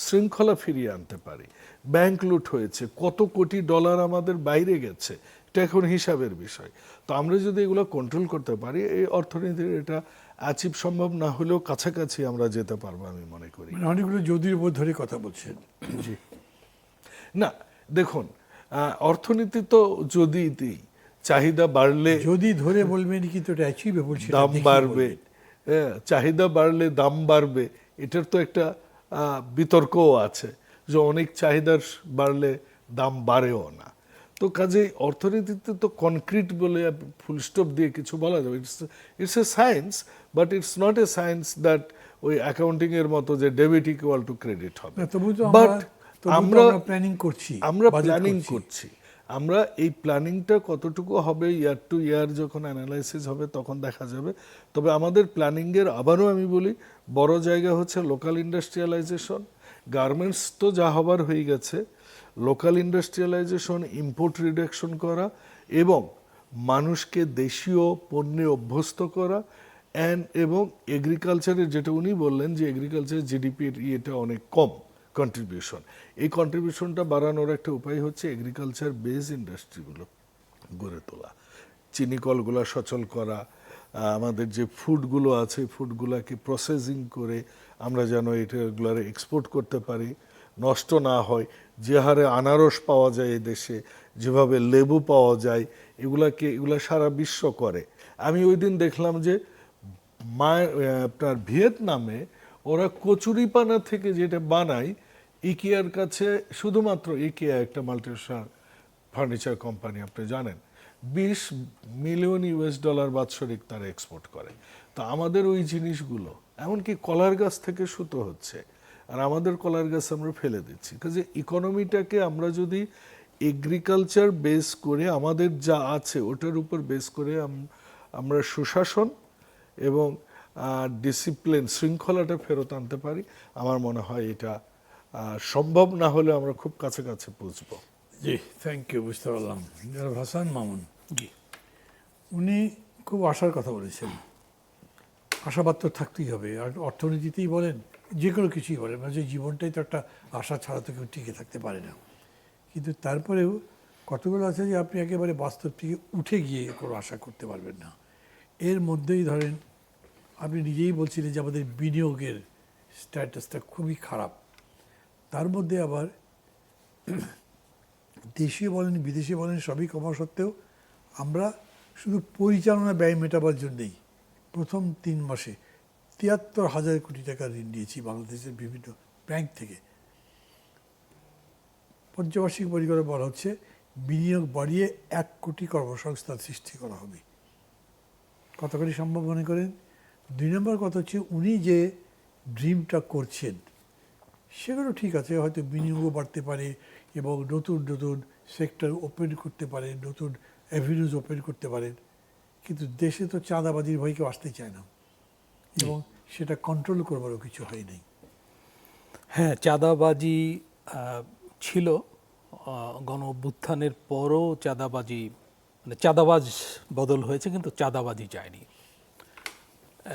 শৃঙ্খলা ফিরিয়ে আনতে পারি, ব্যাংক লুট হয়েছে, কত কোটি ডলার আমাদের বাইরে গেছে, এটা এখন হিসাবের বিষয়। তো আমরা যদি এগুলো কন্ট্রোল করতে পারি, এই অর্থনীতির এটা অ্যাচিভ সম্ভব না হলেও কাছাকাছি আমরা যেতে পারবো আমি মনে করি। মানে অনেকগুলো যদির উপর ধরে কথা বলছেন। জি না, দেখুন, অর্থনীতি তো যদি চাহিদা বাড়লে যদি ধরে বলবেন কিন্তু এটা অ্যাচিভেবল, দাম বাড়বে, চাহিদা বাড়লে দাম বাড়বে, এটার তো একটা বিতর্কও আছে যে অনেক চাহিদার বাড়লে দাম বাড়েও না। তো কাজেই অর্থনীতিতে তো কনক্রিট বলে ফুল স্টপ দিয়ে কিছু বলা যাবে, it's a science, but it's not a science that ওই অ্যাকাউন্টিং এর মতো যে ডেবিট ইকুয়াল টু ক্রেডিট হবে। বাট আমরা প্ল্যানিং করছি, আমরা এই প্ল্যানিংটা কতটুকু হবে ইয়ার টু ইয়ার যখন অ্যানালাইসিস হবে তখন দেখা যাবে। তবে আমাদের প্ল্যানিংয়ের, আবারও আমি বলি, বড় জায়গা হচ্ছে লোকাল ইন্ডাস্ট্রিয়ালাইজেশন। গার্মেন্টস তো যা হবার হয়ে গেছে, লোকাল ইন্ডাস্ট্রিয়ালাইজেশন, ইম্পোর্ট রিডাকশন করা এবং মানুষকে দেশীয় পণ্যে অভ্যস্ত করা, এবং এগ্রিকালচারের, যেটা উনি বললেন যে এগ্রিকালচার জিডিপির ইয়েটা অনেক কম কন্ট্রিবিউশন, এই কন্ট্রিবিউশনটা বাড়ানোর একটা উপায় হচ্ছে এগ্রিকালচার বেস ইন্ডাস্ট্রিগুলো গড়ে তোলা, চিনি কলগুলো সচল করা, আমাদের যে ফুডগুলো আছে ফুডগুলোকে প্রসেসিং করে আমরা যেন এটাগুলোর এক্সপোর্ট করতে পারি, নষ্ট না হয়। যে হারে আনারস পাওয়া যায় এই দেশে, যেভাবে লেবু পাওয়া যায়, এগুলা সারা বিশ্ব করে। আমি ওই দিন দেখলাম যে আপনার ভিয়েতনামে ওরা কচুরিপানা থেকে যেটা বানায়, ইকিয়ার কাছে, শুধুমাত্র ইকিয়া একটা মাল্টিনেশনাল ফার্নিচার কোম্পানি, আপনি জানেন, $20 মিলিয়ন বাৎসরিক তারা এক্সপোর্ট করে। তো আমাদের ওই জিনিসগুলো, এমনকি কলার গাছ থেকে সুতো হচ্ছে, আর আমাদের কলার গাছ আমরা ফেলে দিচ্ছি। কাজে ইকোনমিটাকে আমরা যদি এগ্রিকালচার বেস করে, আমাদের যা আছে ওটার উপর বেস করে আমরা সুশাসন এবং ডিসিপ্লিন, শৃঙ্খলাটা ফেরত আনতে পারি, আমার মনে হয় এটা সম্ভব না হলে আমরা খুব কাছাকাছি পৌঁছব। জি, থ্যাংক ইউ, বুঝতে পারলাম। হাসান মামুন, জি, উনি খুব আশার কথা বলেছেন। আশাবাদ তো থাকতেই হবে, আর অর্থনীতিতেই বলেন, যে কোনো কিছুই বলেন, মানে জীবনটাই তো একটা আশা ছাড়া তো কেউ টিকে থাকতে পারে না। কিন্তু তারপরেও কতগুলো আছে যে আপনি একেবারে বাস্তব থেকে উঠে গিয়ে কোনো আশা করতে পারবেন না। এর মধ্যেই ধরেন, আপনি নিজেই বলছিলেন যে আমাদের বিনিয়োগের স্ট্যাটাসটা খুবই খারাপ। তার মধ্যে আবার দেশীয় বলেন বিদেশি বলেন সবই কমা সত্ত্বেও আমরা শুধু পরিচালনা ব্যয় মেটাবার জন্যেই প্রথম 3 মাসে 73,000 কোটি টাকা ঋণ নিয়েছি বাংলাদেশের বিভিন্ন ব্যাংক থেকে। পঞ্চবার্ষিক পরিকল্পনা বলা হচ্ছে বিনিয়োগ বাড়িয়ে 1 কোটি কর্মসংস্থান সৃষ্টি করা হবে। কতখানি সম্ভব মনে করেন? 2 নম্বর কথা হচ্ছে, উনি যে ড্রিমটা করছেন সেগুলো ঠিক আছে, হয়তো বিনিয়োগও বাড়তে পারে এবং নতুন নতুন সেক্টর ওপেন করতে পারেন, নতুন অ্যাভিনিউজ ওপেন করতে পারেন, কিন্তু দেশে তো চাঁদাবাজির ভয় কেউ আসতে চায় না এবং সেটা কন্ট্রোল করবারও কিছু হয় নাই। হ্যাঁ, চাঁদাবাজি ছিল, গণ অভ্যুত্থানের পরও চাঁদাবাজি, মানে চাঁদাবাজ বদল হয়েছে কিন্তু চাঁদাবাজি যায়নি।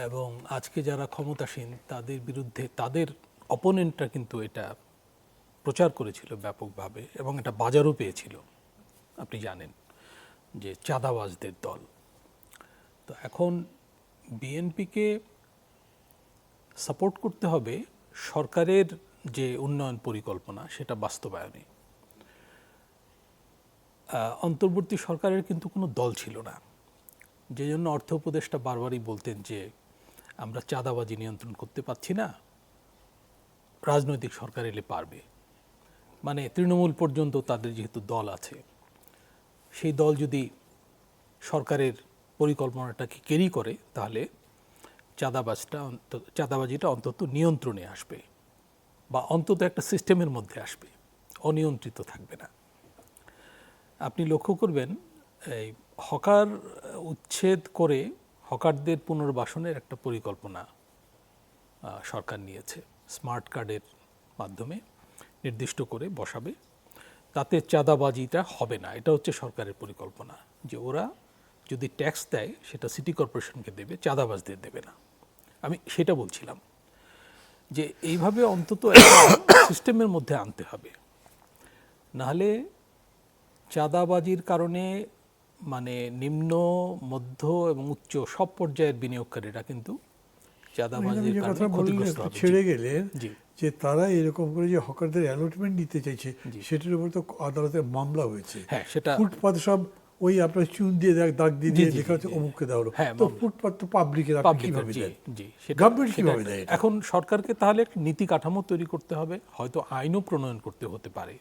এবং আজকে যারা ক্ষমতাসীন তাদের বিরুদ্ধে তাদের অপোনেন্টরা কিন্তু এটা প্রচার করেছিল ব্যাপকভাবে এবং এটা বাজারও পেয়েছিল। আপনি জানেন যে চাঁদাবাজদের দল। তো এখন বিএনপিকে সাপোর্ট করতে হবে সরকারের যে উন্নয়ন পরিকল্পনা সেটা বাস্তবায়নে। অন্তর্বর্তী সরকারের কিন্তু কোনো দল ছিল না, যে জন্য অর্থ উপদেষ্টা বারবারই বলতেন যে আমরা চাঁদাবাজি নিয়ন্ত্রণ করতে পারছি না, রাজনৈতিক সরকার এলে পারবে। মানে তৃণমূল পর্যন্ত তাদের যেহেতু দল আছে, সেই দল যদি সরকারের পরিকল্পনাটাকে ক্যারি করে তাহলে চাঁদাবাজিটা অন্তত নিয়ন্ত্রণে আসবে, বা অন্তত একটা সিস্টেমের মধ্যে আসবে, অনিয়ন্ত্রিত থাকবে না। আপনি লক্ষ্য করবেন এই হকার উচ্ছেদ করে হকারদের পুনর্বাসনের একটা পরিকল্পনা সরকার নিয়েছে, স্মার্ট কার্ডের মাধ্যমে নির্দিষ্ট করে বসাবে, তাতে চাঁদাবাজিটা হবে না। এটা হচ্ছে সরকারের পরিকল্পনা, যে ওরা যদি ট্যাক্স দেয় সেটা সিটি কর্পোরেশনকে দেবে, চাঁদাবাজদের দেবে না। আমি সেটা বলছিলাম যে এইভাবে অন্তত একটা সিস্টেমের মধ্যে আনতে হবে, নাহলে চাঁদাবাজির কারণে মানে নিম্ন, মধ্য এবং উচ্চ সব পর্যায়ের বিনিয়োগকারীরা কিন্তু চাঁদাবাজির যে কারণে কথা বললেন ক্ষতিগ্রস্ত একটু হবে। ছেড়ে গেলেন, জি যে তারা এরকম করে যে হকারদের অ্যালটমেন্ট দিতে চাইছে, জি। সেটার উপর তো আদালতে মামলা হয়েছে। হ্যাঁ, সেটা ফুটপাত সব ওই আপনার চুন দিয়ে দাগ দিয়ে জি, দিয়ে জি, লেখা জি, হচ্ছে জি। অমুককে দেওয়া হলো। হ্যাঁ, তো মামলা। ফুটপাত তো পাবলিকের, আপনি পাবলিকের, কিভাবে জি দেন? জি। Government সেটা কিভাবে একটা। দেয় এটা? এখন সরকারকে তাহলে একটা নীতি কাঠামো তৈরি করতে হবে, হয়তো আইনও প্রণয়ন করতে হতে পারে।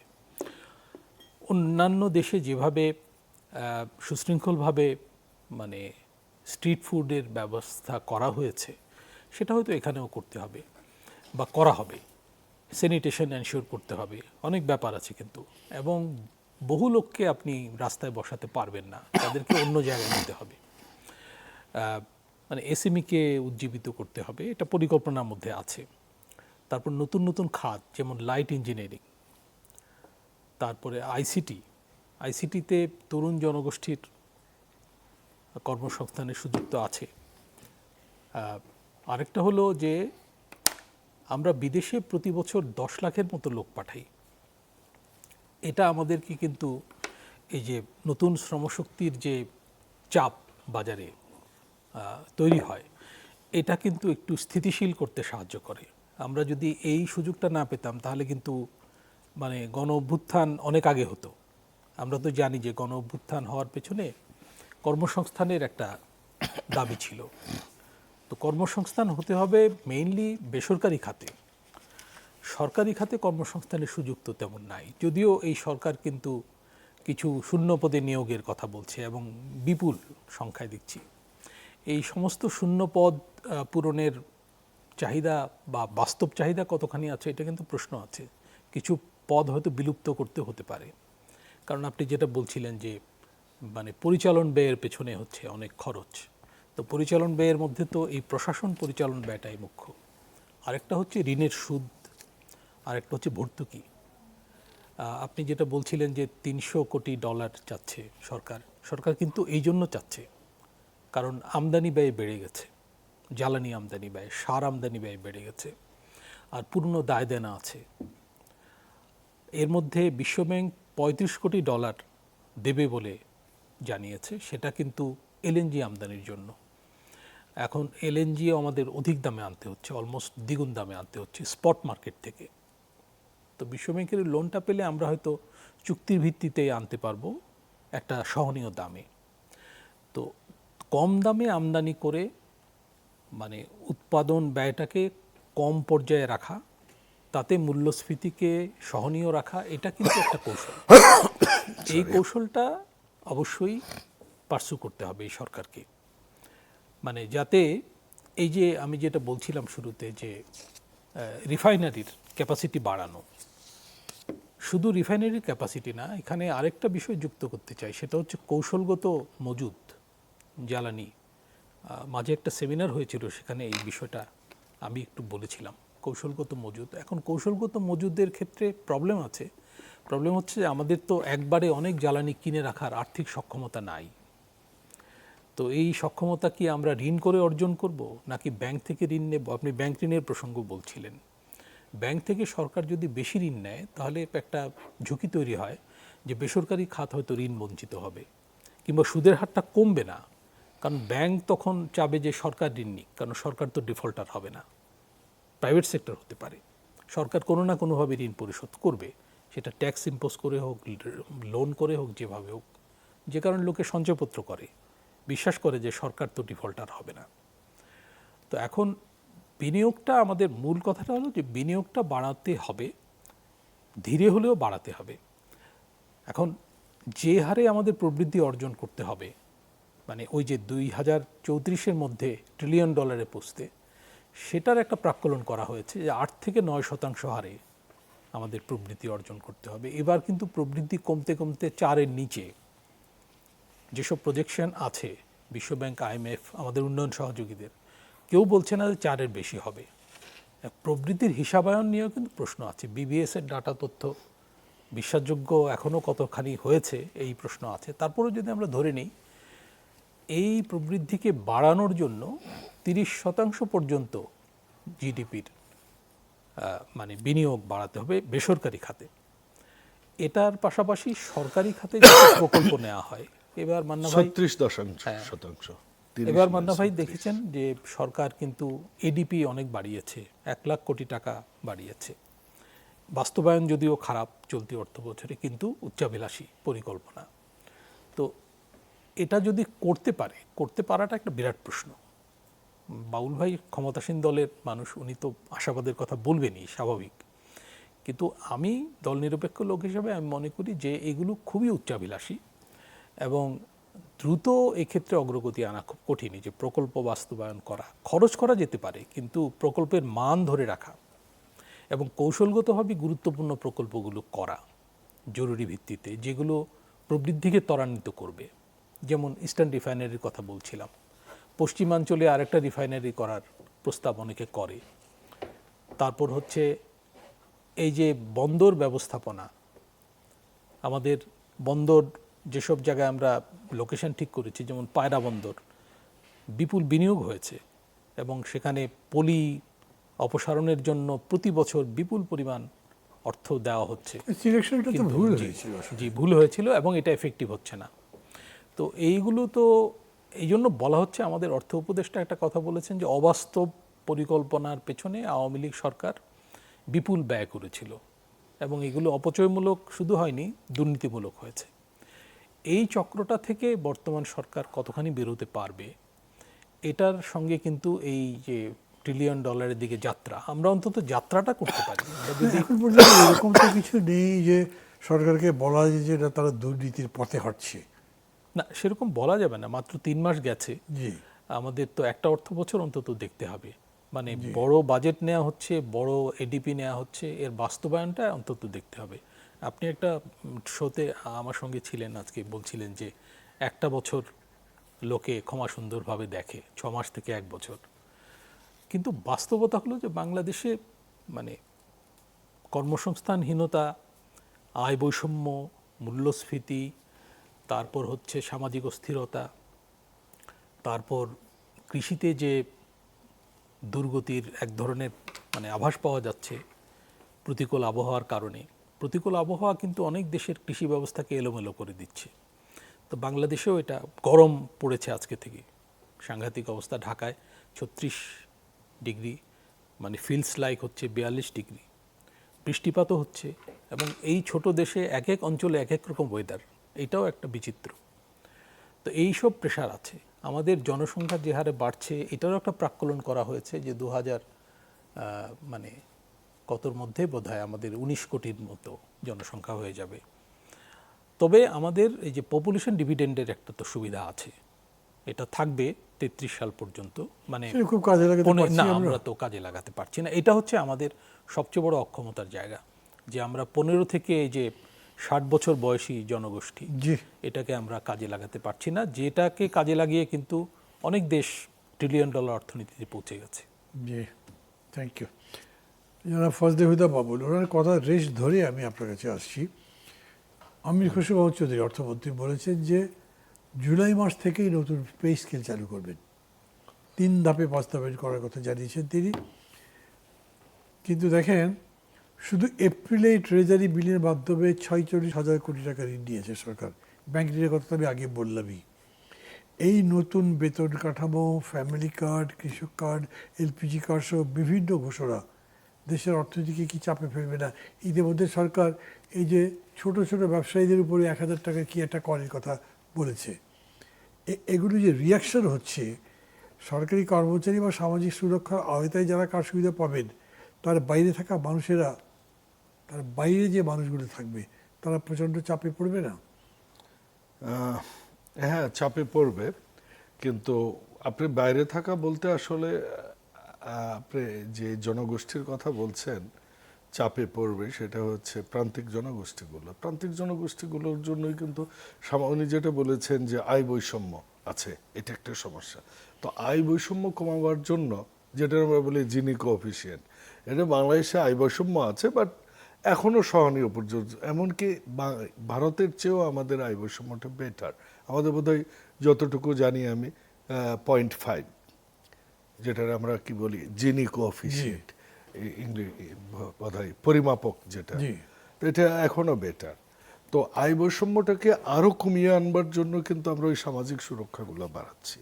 অন্যান্য দেশে যেভাবে সুশৃঙ্খলভাবে মানে স্ট্রিট ফুডের ব্যবস্থা করা হয়েছে, সেটা হয়তো এখানেও করতে হবে বা করা হবে। স্যানিটেশন এনশিওর করতে হবে, অনেক ব্যাপার আছে কিন্তু। এবং বহু লোককে আপনি রাস্তায় বসাতে পারবেন না, তাদেরকে অন্য জায়গায় নিতে হবে। মানে এসএমইকে উজ্জীবিত করতে হবে, এটা পরিকল্পনার মধ্যে আছে। তারপর নতুন নতুন খাত, যেমন লাইট ইঞ্জিনিয়ারিং, তারপরে আইসিটিতে তরুণ জনগোষ্ঠীর কর্মসংস্থানের সুযোগ তো আছে। আরেকটা হলো যে আমরা বিদেশে প্রতি বছর 10 লাখের মতো লোক পাঠাই। এটা আমাদেরকে কিন্তু এই যে নতুন শ্রমশক্তির যে চাপ বাজারে তৈরি হয়, এটা কিন্তু একটু স্থিতিশীল করতে সাহায্য করে। আমরা যদি এই সুযোগটা না পেতাম তাহলে কিন্তু মানে গণ অভ্যুত্থান অনেক আগে হতো। আমরা তো জানি যে গণ অভ্যুত্থান হওয়ার পেছনে কর্মসংস্থানের একটা দাবি ছিল। তো কর্মসংস্থান হতে হবে মেইনলি বেসরকারি খাতে। সরকারি খাতে কর্মসংস্থানের সুযোগ তো তেমন নাই, যদিও এই সরকার কিন্তু কিছু শূন্য পদে নিয়োগের কথা বলছে এবং বিপুল সংখ্যায় দেখছি। এই সমস্ত শূন্য পদ পূরণের চাহিদা বা বাস্তব চাহিদা কতখানি আছে, এটা কিন্তু প্রশ্ন আছে। কিছু পদ হয়তো বিলুপ্ত করতে হতে পারে, কারণ আপনি যেটা বলছিলেন যে মানে পরিচালন ব্যয়ের পেছনে হচ্ছে অনেক খরচ। তো পরিচালন ব্যয়ের মধ্যে তো এই প্রশাসন পরিচালন ব্যয়টাই মুখ্য। আরেকটা হচ্ছে ঋণের সুদ, আরেকটা হচ্ছে ভর্তুকি। আপনি যেটা বলছিলেন যে $300 কোটি চাচ্ছে সরকার কিন্তু এই জন্য চাচ্ছে, কারণ আমদানি ব্যয় বেড়ে গেছে, জ্বালানি আমদানি ব্যয়, সার আমদানি ব্যয় বেড়ে গেছে, আর পূর্ণ দায় দেনা আছে। এর মধ্যে বিশ্বব্যাংক $35 কোটি দেবে বলে জানিয়েছে, সেটা কিন্তু এলএনজি আমদানির জন্য। এখন এলএনজিও আমাদের অধিক দামে আনতে হচ্ছে, অলমোস্ট দ্বিগুণ দামে আনতে হচ্ছে স্পট মার্কেট থেকে। তো বিশ্বব্যাংকের লোনটা পেলে আমরা হয়তো চুক্তির ভিত্তিতে আনতে পারবো একটা সহনীয় দামে। তো কম দামে আমদানি করে মানে উৎপাদন ব্যয়টাকে কম পর্যায়ে রাখা, তাতে মূল্যস্ফীতিকে সহনীয় রাখা, এটা কিন্তু একটা কৌশল। এই কৌশলটা অবশ্যই পার্সু করতে হবে এই সরকারকে, মানে যাতে এই যে আমি যেটা বলছিলাম শুরুতে যে রিফাইনারির ক্যাপাসিটি বাড়ানো, শুধু রিফাইনারির ক্যাপাসিটি না, এখানে আরেকটা বিষয় যুক্ত করতে চাই, সেটা হচ্ছে কৌশলগত মজুদ জ্বালানি। মাঝে একটা সেমিনার হয়েছিল, সেখানে এই বিষয়টা আমি একটু বলেছিলাম, কৌশলগত মজুদ। এখন কৌশলগত মজুদের ক্ষেত্রে প্রবলেম আছে। প্রবলেম হচ্ছে যে আমাদের তো একবারে অনেক জ্বালানি কিনে রাখার আর্থিক সক্ষমতা নাই। তো এই সক্ষমতা কি আমরা ঋণ করে অর্জন করব, নাকি ব্যাংক থেকে ঋণ নেব? আপনি ব্যাংক ঋণের প্রসঙ্গ বলছিলেন। ব্যাংক থেকে সরকার যদি বেশি ঋণ নেয় তাহলে একটা ঝুঁকি তৈরি হয় যে বেসরকারি খাত হয়তো ঋণ বঞ্চিত হবে, কিংবা সুদের হারটা কমবে না, কারণ ব্যাংক তখন চাবে যে সরকার ঋণ নিক, কারণ সরকার তো ডিফল্টার হবে না, প্রাইভেট সেক্টর হতে পারে। সরকার কোনো না কোনোভাবে ঋণ পরিশোধ করবে, সেটা ট্যাক্স ইম্পোজ করে হোক, লোন করে হোক, যেভাবে হোক। যে কারণে লোকে সঞ্চয়পত্র করে, বিশ্বাস করে যে সরকার তো ডিফল্টার হবে না। তো এখন বিনিয়োগটা, আমাদের মূল কথাটা হলো যে বিনিয়োগটা বাড়াতে হবে, ধীরে হলেও বাড়াতে হবে। এখন যে হারে আমাদের প্রবৃদ্ধি অর্জন করতে হবে, মানে ওই যে 2034-এর মধ্যে $1 ট্রিলিয়ন পৌঁছতে, সেটার একটা প্রাক্কলন করা হয়েছে যে 8 থেকে 9% হারে আমাদের প্রবৃদ্ধি অর্জন করতে হবে। এবার কিন্তু প্রবৃদ্ধি কমতে কমতে 4-এর নিচে। যেসব প্রজেকশন আছে বিশ্বব্যাংক, IMF, আমাদের উন্নয়ন সহযোগীদের, কেউ বলছে না যে 4-এর বেশি হবে। প্রবৃদ্ধির হিসাবায়ন নিয়েও কিন্তু প্রশ্ন আছে। BBS এর ডাটা তথ্য বিশ্বাসযোগ্য এখনও কতখানি হয়েছে এই প্রশ্ন আছে। তারপরেও যদি আমরা ধরে নিই এই প্রবৃদ্ধিকে বাড়ানোর জন্য 30% পর্যন্ত জিডিপির মানে বিনিয়োগ বাড়াতে হবে বেসরকারি খাতে। এটার পাশাপাশি সরকারি খাতে যে প্রকল্প নেওয়া হয়, এবার মান্না ভাই 36%। এবার মান্না ভাই দেখেছেন যে সরকার কিন্তু এডিপি অনেক বাড়িয়েছে, 1 লাখ কোটি টাকা বাড়িয়েছে। বাস্তবায়ন যদিও খারাপ চলতি অর্থ বছরে, কিন্তু উচ্চাভিলাষী পরিকল্পনা। তো এটা যদি করতে পারাটা একটা বিরাট প্রশ্ন। বাউল ভাই ক্ষমতাসীন দলের মানুষ, উনি তো আশাবাদের কথা বলবেনই, স্বাভাবিক। কিন্তু আমি দল নিরপেক্ষ লোক হিসেবে আমি মনে করি যে এগুলো খুবই উচ্চাভিলাষী এবং দ্রুত এক্ষেত্রে অগ্রগতি আনা খুব কঠিন। যে প্রকল্প বাস্তবায়ন করা, খরচ করা যেতে পারে, কিন্তু প্রকল্পের মান ধরে রাখা এবং কৌশলগতভাবে গুরুত্বপূর্ণ প্রকল্পগুলো করা জরুরি ভিত্তিতে, যেগুলো প্রবৃদ্ধিকে ত্বরান্বিত করবে। যেমন ইস্টার্ন রিফাইনারির কথা বলছিলাম, পশ্চিমাঞ্চলে আরেকটা রিফাইনারি করার প্রস্তাব অনেকে করে। তারপর হচ্ছে এই যে বন্দর ব্যবস্থাপনা, আমাদের বন্দর যেসব জায়গায় আমরা লোকেশন ঠিক করেছি, যেমন পায়রা বন্দর, বিপুল বিনিয়োগ হয়েছে এবং সেখানে পলি অপসারণের জন্য প্রতি বছর বিপুল পরিমাণ অর্থ দেওয়া হচ্ছে। সিলেকশনটা তো ভুল হয়েছিল। জি, ভুল হয়েছিল এবং এটা এফেক্টিভ হচ্ছে না। তো এইগুলো তো এই জন্য বলা হচ্ছে, আমাদের অর্থ উপদেষ্টা একটা কথা বলেছেন যে অবাস্তব পরিকল্পনার পেছনে আওয়ামী লীগ সরকার বিপুল ব্যয় করেছিল এবং এগুলো অপচয়মূলক শুধু হয়নি, দুর্নীতিমূলক হয়েছে। এই চক্রটা থেকে বর্তমান সরকার কতখানি বেরোতে পারবে, এটার সঙ্গে কিন্তু এই যে $1 ট্রিলিয়ন দিকে যাত্রা, আমরা অন্তত যাত্রাটা করতে পারি। এখন পর্যন্ত এরকম তো কিছু নেই যে সরকারকে বলা যায় যে এটা তারা দুর্নীতির পথে হাঁটছে। না, সেরকম বলা যাবে না, মাত্র 3 মাস গেছে। জি, আমাদের তো একটা অর্থ বছর অন্তত দেখতে হবে। মানে বড় বাজেট নেওয়া হচ্ছে, বড় এডিপি নেওয়া হচ্ছে, এর বাস্তবায়নটা অন্তত দেখতে হবে। আপনি একটা শোতে আমার সঙ্গে ছিলেন আজকে, বলছিলেন যে একটা বছর লোকে ক্ষমা সুন্দরভাবে দেখে, 6 মাস থেকে 1 বছর। কিন্তু বাস্তবতা হলো যে বাংলাদেশে মানে কর্মসংস্থানহীনতা, আয় বৈষম্য, মূল্যস্ফীতি, তারপর হচ্ছে সামাজিক অস্থিরতা, তারপর কৃষিতে যে দুর্গতির এক ধরনের মানে আভাস পাওয়া যাচ্ছে প্রতিকূল আবহাওয়ার কারণে। প্রতিকূল আবহাওয়া কিন্তু অনেক দেশের কৃষি ব্যবস্থাকে এলোমেলো করে দিচ্ছে। তো বাংলাদেশেও এটা গরম পড়েছে আজকে থেকে, সাংঘাতিক অবস্থা। ঢাকায় 36 ডিগ্রি, মানে ফিলস লাইক হচ্ছে 42 ডিগ্রি। বৃষ্টিপাতও হচ্ছে এবং এই ছোট দেশে এক এক অঞ্চলে এক এক রকম ওয়েদার, এটাও একটা বিচিত্র। তো এই সব প্রেশার আছে। আমাদের জনসংখ্যা যে হারে বাড়ছে, এটারও একটা প্রাক্কলন করা হয়েছে যে 2000 মানে কতর মধ্যে বোধহয় আমাদের 19 কোটির মতো জনসংখ্যা হয়ে যাবে। তবে আমাদের এই যে পপুলেশন ডিভিডেন্ডের একটা তো সুবিধা আছে, এটা থাকবে 33 সাল পর্যন্ত। মানে খুব কাজে লাগাতে পারছি না, আমরা তো কাজে লাগাতে পারছি না। এটা হচ্ছে আমাদের সবচেয়ে বড় অক্ষমতার জায়গা, যে আমরা 15 থেকে এই যে 60 বছর বয়সী জনগোষ্ঠী, জি, এটাকে আমরা কাজে লাগাতে পারছি না, যেটাকে কাজে লাগিয়ে কিন্তু অনেক দেশ $1 ট্রিলিয়ন অর্থনীতিতে পৌঁছে গেছে। জি, থ্যাংক ইউ। যারা ফজলে হুদা বাবুল, ওনার কথা রেশ ধরে আমি আপনার কাছে আসছি। আমির খসরু মাহমুদ চৌধুরী অর্থমন্ত্রী বলেছেন যে জুলাই মাস থেকেই নতুন পে স্কেল চালু করবেন, 3 ধাপে বাস্তবায়ন করার কথা জানিয়েছেন তিনি। কিন্তু দেখেন, শুধু এপ্রিলে ট্রেজারি বিলের মাধ্যমে 46,000 কোটি টাকা ঋণ নিয়েছে সরকার। ব্যাংক ঋণের কথা তো আমি আগে বললামই। এই নতুন বেতন কাঠামো, ফ্যামিলি কার্ড, কৃষক কার্ড, এলপিজি কার্ড সহ বিভিন্ন ঘোষণা দেশের অর্থনীতিকে কি চাপে ফেলবে না? ইতিমধ্যে সরকার এই যে ছোট ছোট ব্যবসায়ীদের উপরে 1,000 টাকা কি একটা করের কথা বলেছে। এগুলো যে রিয়াকশন হচ্ছে, সরকারি কর্মচারী বা সামাজিক সুরক্ষার আওতায় যারা কার সুবিধা পাবেন, তার বাইরে থাকা মানুষেরা তার বাইরে যে মানুষগুলো থাকবে তারা প্রচণ্ড চাপে পড়বে না? হ্যাঁ, চাপে পড়বে, কিন্তু আপনি বাইরে থাকা বলতে আসলে আপনি যে জনগোষ্ঠীর কথা বলছেন চাপে পড়বে, সেটা হচ্ছে প্রান্তিক জনগোষ্ঠীগুলো। প্রান্তিক জনগোষ্ঠীগুলোর জন্যই কিন্তু উনি যেটা বলেছেন যে আয় বৈষম্য আছে, এটা একটা সমস্যা। তো আয় বৈষম্য কমাবার জন্য, যেটা আমরা বলি জিনি কোএফিসিয়েন্ট, এটা বাংলাদেশে আয় বৈষম্য আছে, বাট এখনও সহনীয় পর্যন্ত। এমনকি ভারতের চেয়েও আমাদের আয় বৈষম্যটা বেটার। আমাদের বোধহয় যতটুকু জানি আমি 0.5, যেটার আমরা কি বলি জিনি কোএফিসিয়েন্ট, বোধহয় পরিমাপক যেটা, এটা এখনো বেটার। তো আয় বৈষম্যটাকে আরো কমিয়ে আনবার জন্য কিন্তু আমরা ওই সামাজিক সুরক্ষাগুলো বাড়াচ্ছি।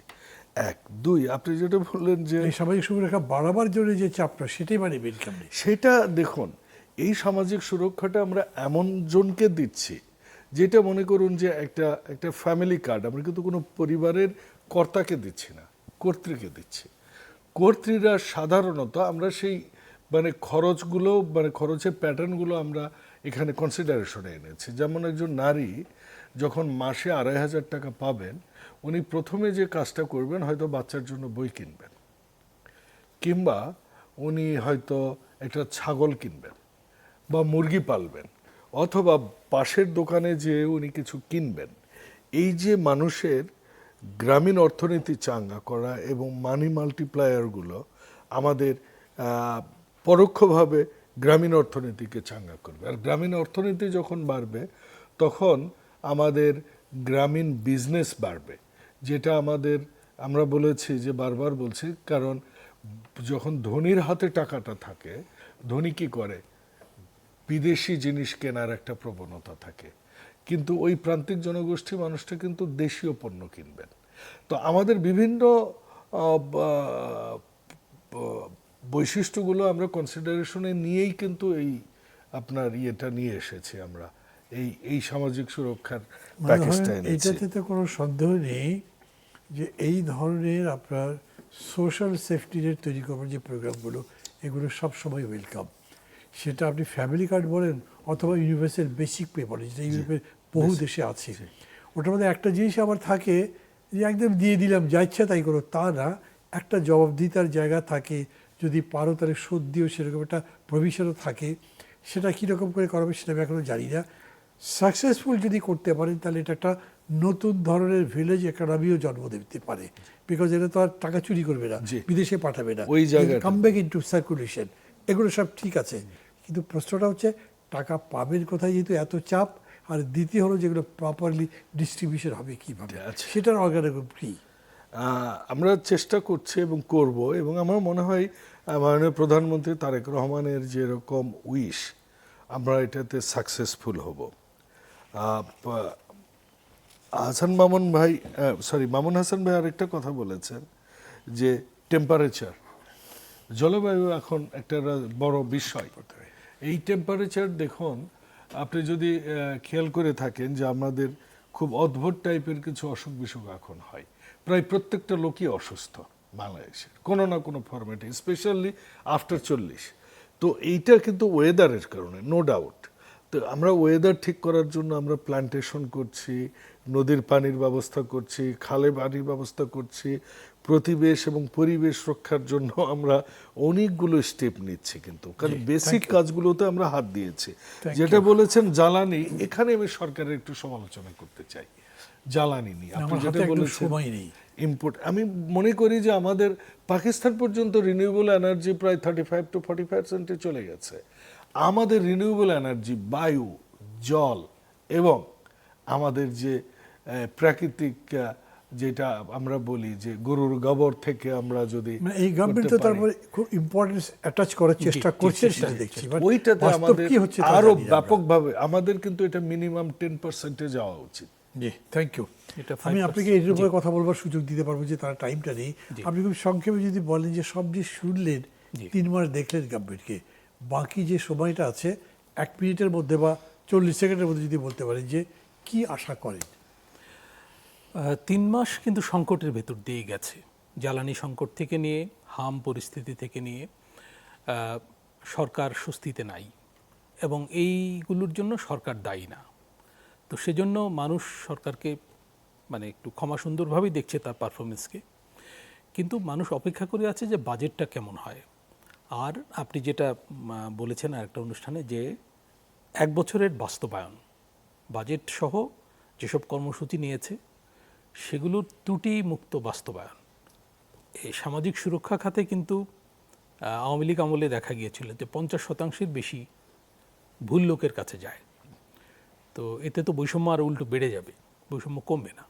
এক, দুই, আপনি যেটা বললেন যে এই সামাজিক সুরক্ষা বাড়াবার জন্য যে চাপটা, সেটাই মানে ওয়েলকাম নেই। সেটা দেখুন, এই সামাজিক সুরক্ষাটা আমরা এমন জনকে দিচ্ছি, যেটা মনে করুন যে একটা ফ্যামিলি কার্ড, আমরা কিন্তু কোনো পরিবারের কর্তাকে দিচ্ছি না, কর্ত্রীকে দিচ্ছি। কর্ত্রীরা সাধারণত আমরা সেই মানে খরচগুলো, মানে খরচের প্যাটার্নগুলো আমরা এখানে কনসিডারেশনে এনেছি। যেমন একজন নারী যখন মাসে 2,500 টাকা পাবেন, উনি প্রথমে যে কাজটা করবেন, হয়তো বাচ্চার জন্য বই কিনবেন, কিংবা উনি হয়তো একটা ছাগল কিনবেন বা মুরগি পালবেন, অথবা পাশের দোকানে যে উনি কিছু কিনবেন। এই যে মানুষের গ্রামীণ অর্থনীতি চাঙ্গা করা এবং মানি মাল্টিপ্লায়ারগুলো আমাদের পরোক্ষভাবে গ্রামীণ অর্থনীতিকে চাঙ্গা করবে। আর গ্রামীণ অর্থনীতি যখন বাড়বে, তখন আমাদের গ্রামীণ বিজনেস বাড়বে, যেটা আমরা বলেছি যে বারবার বলছি, কারণ যখন ধনীর হাতে টাকাটা থাকে, ধনী কি করে, বিদেশি জিনিস কেনার একটা প্রবণতা থাকে, কিন্তু ওই প্রান্তিক জনগোষ্ঠী মানুষটা কিন্তু দেশীয় পণ্য কিনবেন। তো আমাদের বিভিন্ন বৈশিষ্ট্যগুলো আমরা কনসিডারেশনে নিয়েই কিন্তু এই আপনার ইয়েটা নিয়ে এসেছি আমরা, এই সামাজিক সুরক্ষার প্যাকেজটা এনেছি। এটাতে তো কোনো সন্দেহ নেই যে এই ধরনের আপনার সোশ্যাল সেফটি নেট তৈরি করবার যে প্রোগ্রামগুলো, এগুলো সবসময় ওয়েলকাম। সেটা আপনি ফ্যামিলি কার্ড বলেন অথবা ইউনিভার্সাল বেসিক পে বলেন, যেটা ইউরোপের বহু দেশে আছে। ওটার মধ্যে একটা জিনিস আবার থাকে যে একদম দিয়ে দিলাম, যা ইচ্ছা তাই করো, তা না, একটা জবাবদিহিতার জায়গা থাকে। যদি পারো তাহলে শোধ দিও, সেরকম একটা প্রভিশনও থাকে। সেটা কীরকম করে করাবে সেটা আমি এখনও জানি না। সাকসেসফুল যদি করতে পারেন তাহলে এটা একটা নতুন ধরনের ভিলেজ ইকোনমিও জন্ম দিতে পারে, বিকজ এটা তো আর টাকা চুরি করবে না, বিদেশে পাঠাবে না, ওই জায়গায় কাম ব্যাক ইনটু সার্কুলেশন, এগুলো সব ঠিক আছে। কিন্তু প্রশ্নটা হচ্ছে টাকা পাবেন কোথায়, যেহেতু এত চাপ, আর দ্বিতীয় হলো যেগুলো প্রপারলি ডিস্ট্রিবিউশন হবে কীভাবে, সেটার অর্গানিজম কি আমরা চেষ্টা করছি এবং করব। এবং আমার মনে হয় মাননীয় প্রধানমন্ত্রী তারেক রহমানের যেরকম উইশ, আমরা এটাতে সাকসেসফুল হব। মামুন হাসান ভাই আরেকটা কথা বলেছেন যে টেম্পারেচার, জলবায়ু এখন একটা বড় বিষয়। এই টেম্পারেচার দেখুন, আপনি যদি খেয়াল করে থাকেন যে আমাদের খুব অদ্ভুত টাইপের কিছু অসুখ বিসুখ এখন হয়, প্রায় প্রত্যেকটা লোকই অসুস্থ বাংলাদেশের কোনো না কোনো ফরম্যাটে, স্পেশালি আফটার 40। তো এইটা কিন্তু ওয়েদারের কারণে, নো ডাউট। তো আমরা ওয়েদার ঠিক করার জন্য আমরা প্ল্যান্টেশন করছি, নদীর পানির ব্যবস্থা করছি, খালে পানির ব্যবস্থা করছি, প্রতিবেশ এবং পরিবেশ রক্ষার জন্য আমরা অনেকগুলো স্টেপ নিচ্ছি। কিন্তু কারণ বেসিক কাজগুলোতে আমরা হাত দিয়েছি। যেটা বলেছেন জ্বালানি, এখানে আমি সরকারের একটু সমালোচনা করতে চাই। জ্বালানি নিয়ে আপনি যেটা বলেছেন ইম্পোর্ট, আমি মনে করি যে আমাদের পাকিস্তান পর্যন্ত রিনিউয়েবল এনার্জি প্রায় 35 to 40% চলে গেছে। আমাদের রিনিউয়েবল এনার্জি, বায়ু, জল এবং আমাদের যে প্রাকৃতিক, যেটা আমরা বলি যে গরুর গোবর থেকে আমরা যদি, এই গভর্নমেন্ট তো তারপরে খুব ইম্পর্টেন্স অ্যাটাচ করার চেষ্টা করছে, সেটা দেখছি। ওইটাতে আমাদের আরো ব্যাপকভাবে, আমাদের কিন্তু এটা মিনিমাম 10% যাওয়া উচিত। জি, থ্যাংক ইউ। আমি আপনাকে এর উপরে কথা বলবার সুযোগ দিতে পারবো যে তার টাইমটা নেই। আপনি খুব সংক্ষেপে যদি বলেন যে সব যে শুনলেন, 3 মাস দেখলেন গভর্নমেন্টকে, বাকি যে সময়টা আছে 1 মিনিটের মধ্যে বা 40 সেকেন্ডের মধ্যে যদি বলতে পারেন যে কি আশা করেন। 3 মাস কিন্তু সংকটের ভেতর দিয়ে গেছে, জ্বালানি সংকট থেকে নিয়ে হাম পরিস্থিতি থেকে নিয়ে সরকার স্বস্তিতে নাই এবং এইগুলোর জন্য সরকার দায়ী না। তো সেজন্য মানুষ সরকারকে মানে একটু ক্ষমা সুন্দরভাবেই দেখছে তার পারফরমেন্সকে, কিন্তু মানুষ অপেক্ষা করে আছে যে বাজেটটা কেমন হয়। আর আপনি যেটা বলেছেন আরেকটা অনুষ্ঠানে যে 1 বছরের বাস্তবায়ন, বাজেট সহ যেসব কর্মসূচি নিয়েছে সেগুলোর ত্রুটি মুক্ত বাস্তবায়ন। এই সামাজিক সুরক্ষা খাতে কিন্তু আওয়ামী লীগ আমলে দেখা গিয়েছিল যে 50% বেশি ভুল লোকের কাছে যায়। তো এতে তো বৈষম্য আরও উল্টো বেড়ে যাবে, বৈষম্য কমবে না।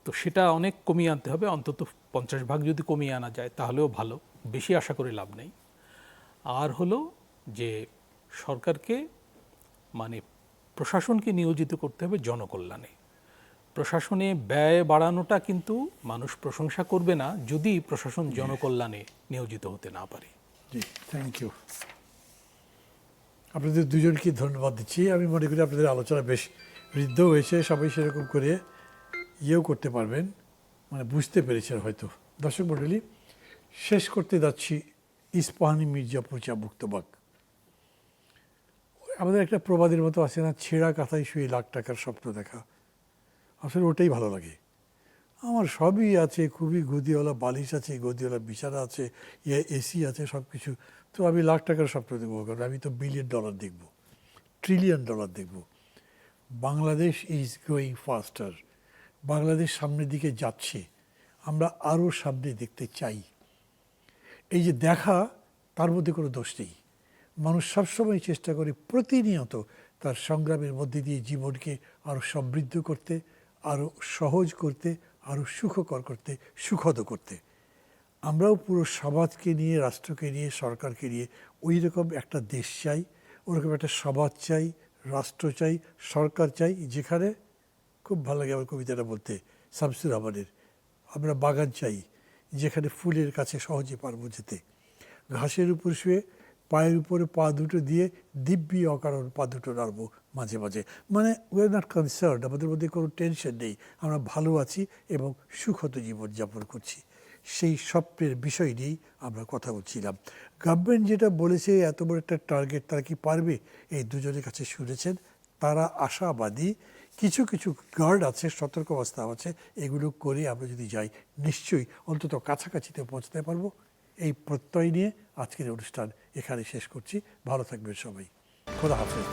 তো সেটা অনেক কমিয়ে আনতে হবে, অন্তত 50% যদি কমিয়ে আনা যায় তাহলেও ভালো, বেশি আশা করে লাভ নেই। আর হলো যে সরকারকে মানে প্রশাসনকে নিয়োজিত করতে হবে জনকল্যাণে। প্রশাসনে ব্যয় বাড়ানোটা কিন্তু মানুষ প্রশংসা করবে না যদি প্রশাসন জনকল্যাণে নিয়োজিত হতে না পারে। জি, থ্যাংক ইউ। আপনাদের দুজনকে ধন্যবাদ দিচ্ছি। আমি মনে করি আপনাদের আলোচনা বেশ ঋদ্ধ হয়েছে, সবাই সেরকম করে ইয়েও করতে পারবেন, মানে বুঝতে পেরেছেন হয়তো। দর্শক মণ্ডলী, শেষ করতে যাচ্ছি ইস্পাহানি মির্জাপুর চা মুক্তবাগ। আমাদের একটা প্রবাদের মতো আছে না, ছেঁড়া কাঁথায় শুয়ে লাখ টাকার স্বপ্ন দেখা। আসলে ওটাই ভালো লাগে। আমার সবই আছে, খুবই গদিওয়ালা বালিশ আছে, গদিওয়ালা বিছানা আছে, এসি আছে, সব কিছু। তো আমি লাখ টাকার স্বপ্ন দেখবো, কারণ আমি তো $1 বিলিয়ন দেখব, $1 ট্রিলিয়ন দেখব। Bangladesh is going ফাস্টার। বাংলাদেশ সামনের দিকে যাচ্ছে, আমরা আরও সামনে দেখতে চাই। এই যে দেখা, তার মধ্যে কোনো দোষ নেই। মানুষ সবসময় চেষ্টা করে প্রতিনিয়ত তার সংগ্রামের মধ্যে দিয়ে জীবনকে আরও সমৃদ্ধ করতে, আরও সহজ করতে, আরও সুখকর করতে, সুখদ করতে। আমরাও পুরো সমাজকে নিয়ে, রাষ্ট্রকে নিয়ে, সরকারকে নিয়ে ওই রকম একটা দেশ চাই, ওরকম একটা সমাজ চাই, রাষ্ট্র চাই, সরকার চাই, যেখানে খুব ভালো লাগে আমার কবিতাটা বলতে শামসুর রহমানের, আমরা বাগান চাই যেখানে ফুলের কাছে সহজে পারবো যেতে, ঘাসের উপর শুয়ে পায়ের উপরে পা দুটো দিয়ে দিব্যি অকারণ পা দুটো নাড়বো মাঝে মাঝে। মানে উই আর নট কনসার্ন, আমাদের মধ্যে কোনো টেনশন নেই, আমরা ভালো আছি এবং সুখত জীবনযাপন করছি। সেই স্বপ্নের বিষয় নিয়েই আমরা কথা বলছিলাম। গভর্নমেন্ট যেটা বলেছে, এত বড় একটা টার্গেট, তারা কি পারবে? এই দুজনের কাছে শুনেছেন, তারা আশাবাদী। কিছু কিছু গার্ড আছে, সতর্কাবস্থা আছে, এগুলো করে আমরা যদি যাই নিশ্চয়ই অন্তত কাছাকাছিতে পৌঁছতে পারবো। এই প্রত্যয় নিয়ে আজকের অনুষ্ঠান এখানে শেষ করছি। ভালো থাকবেন সবাই। খোদা হাফেজ।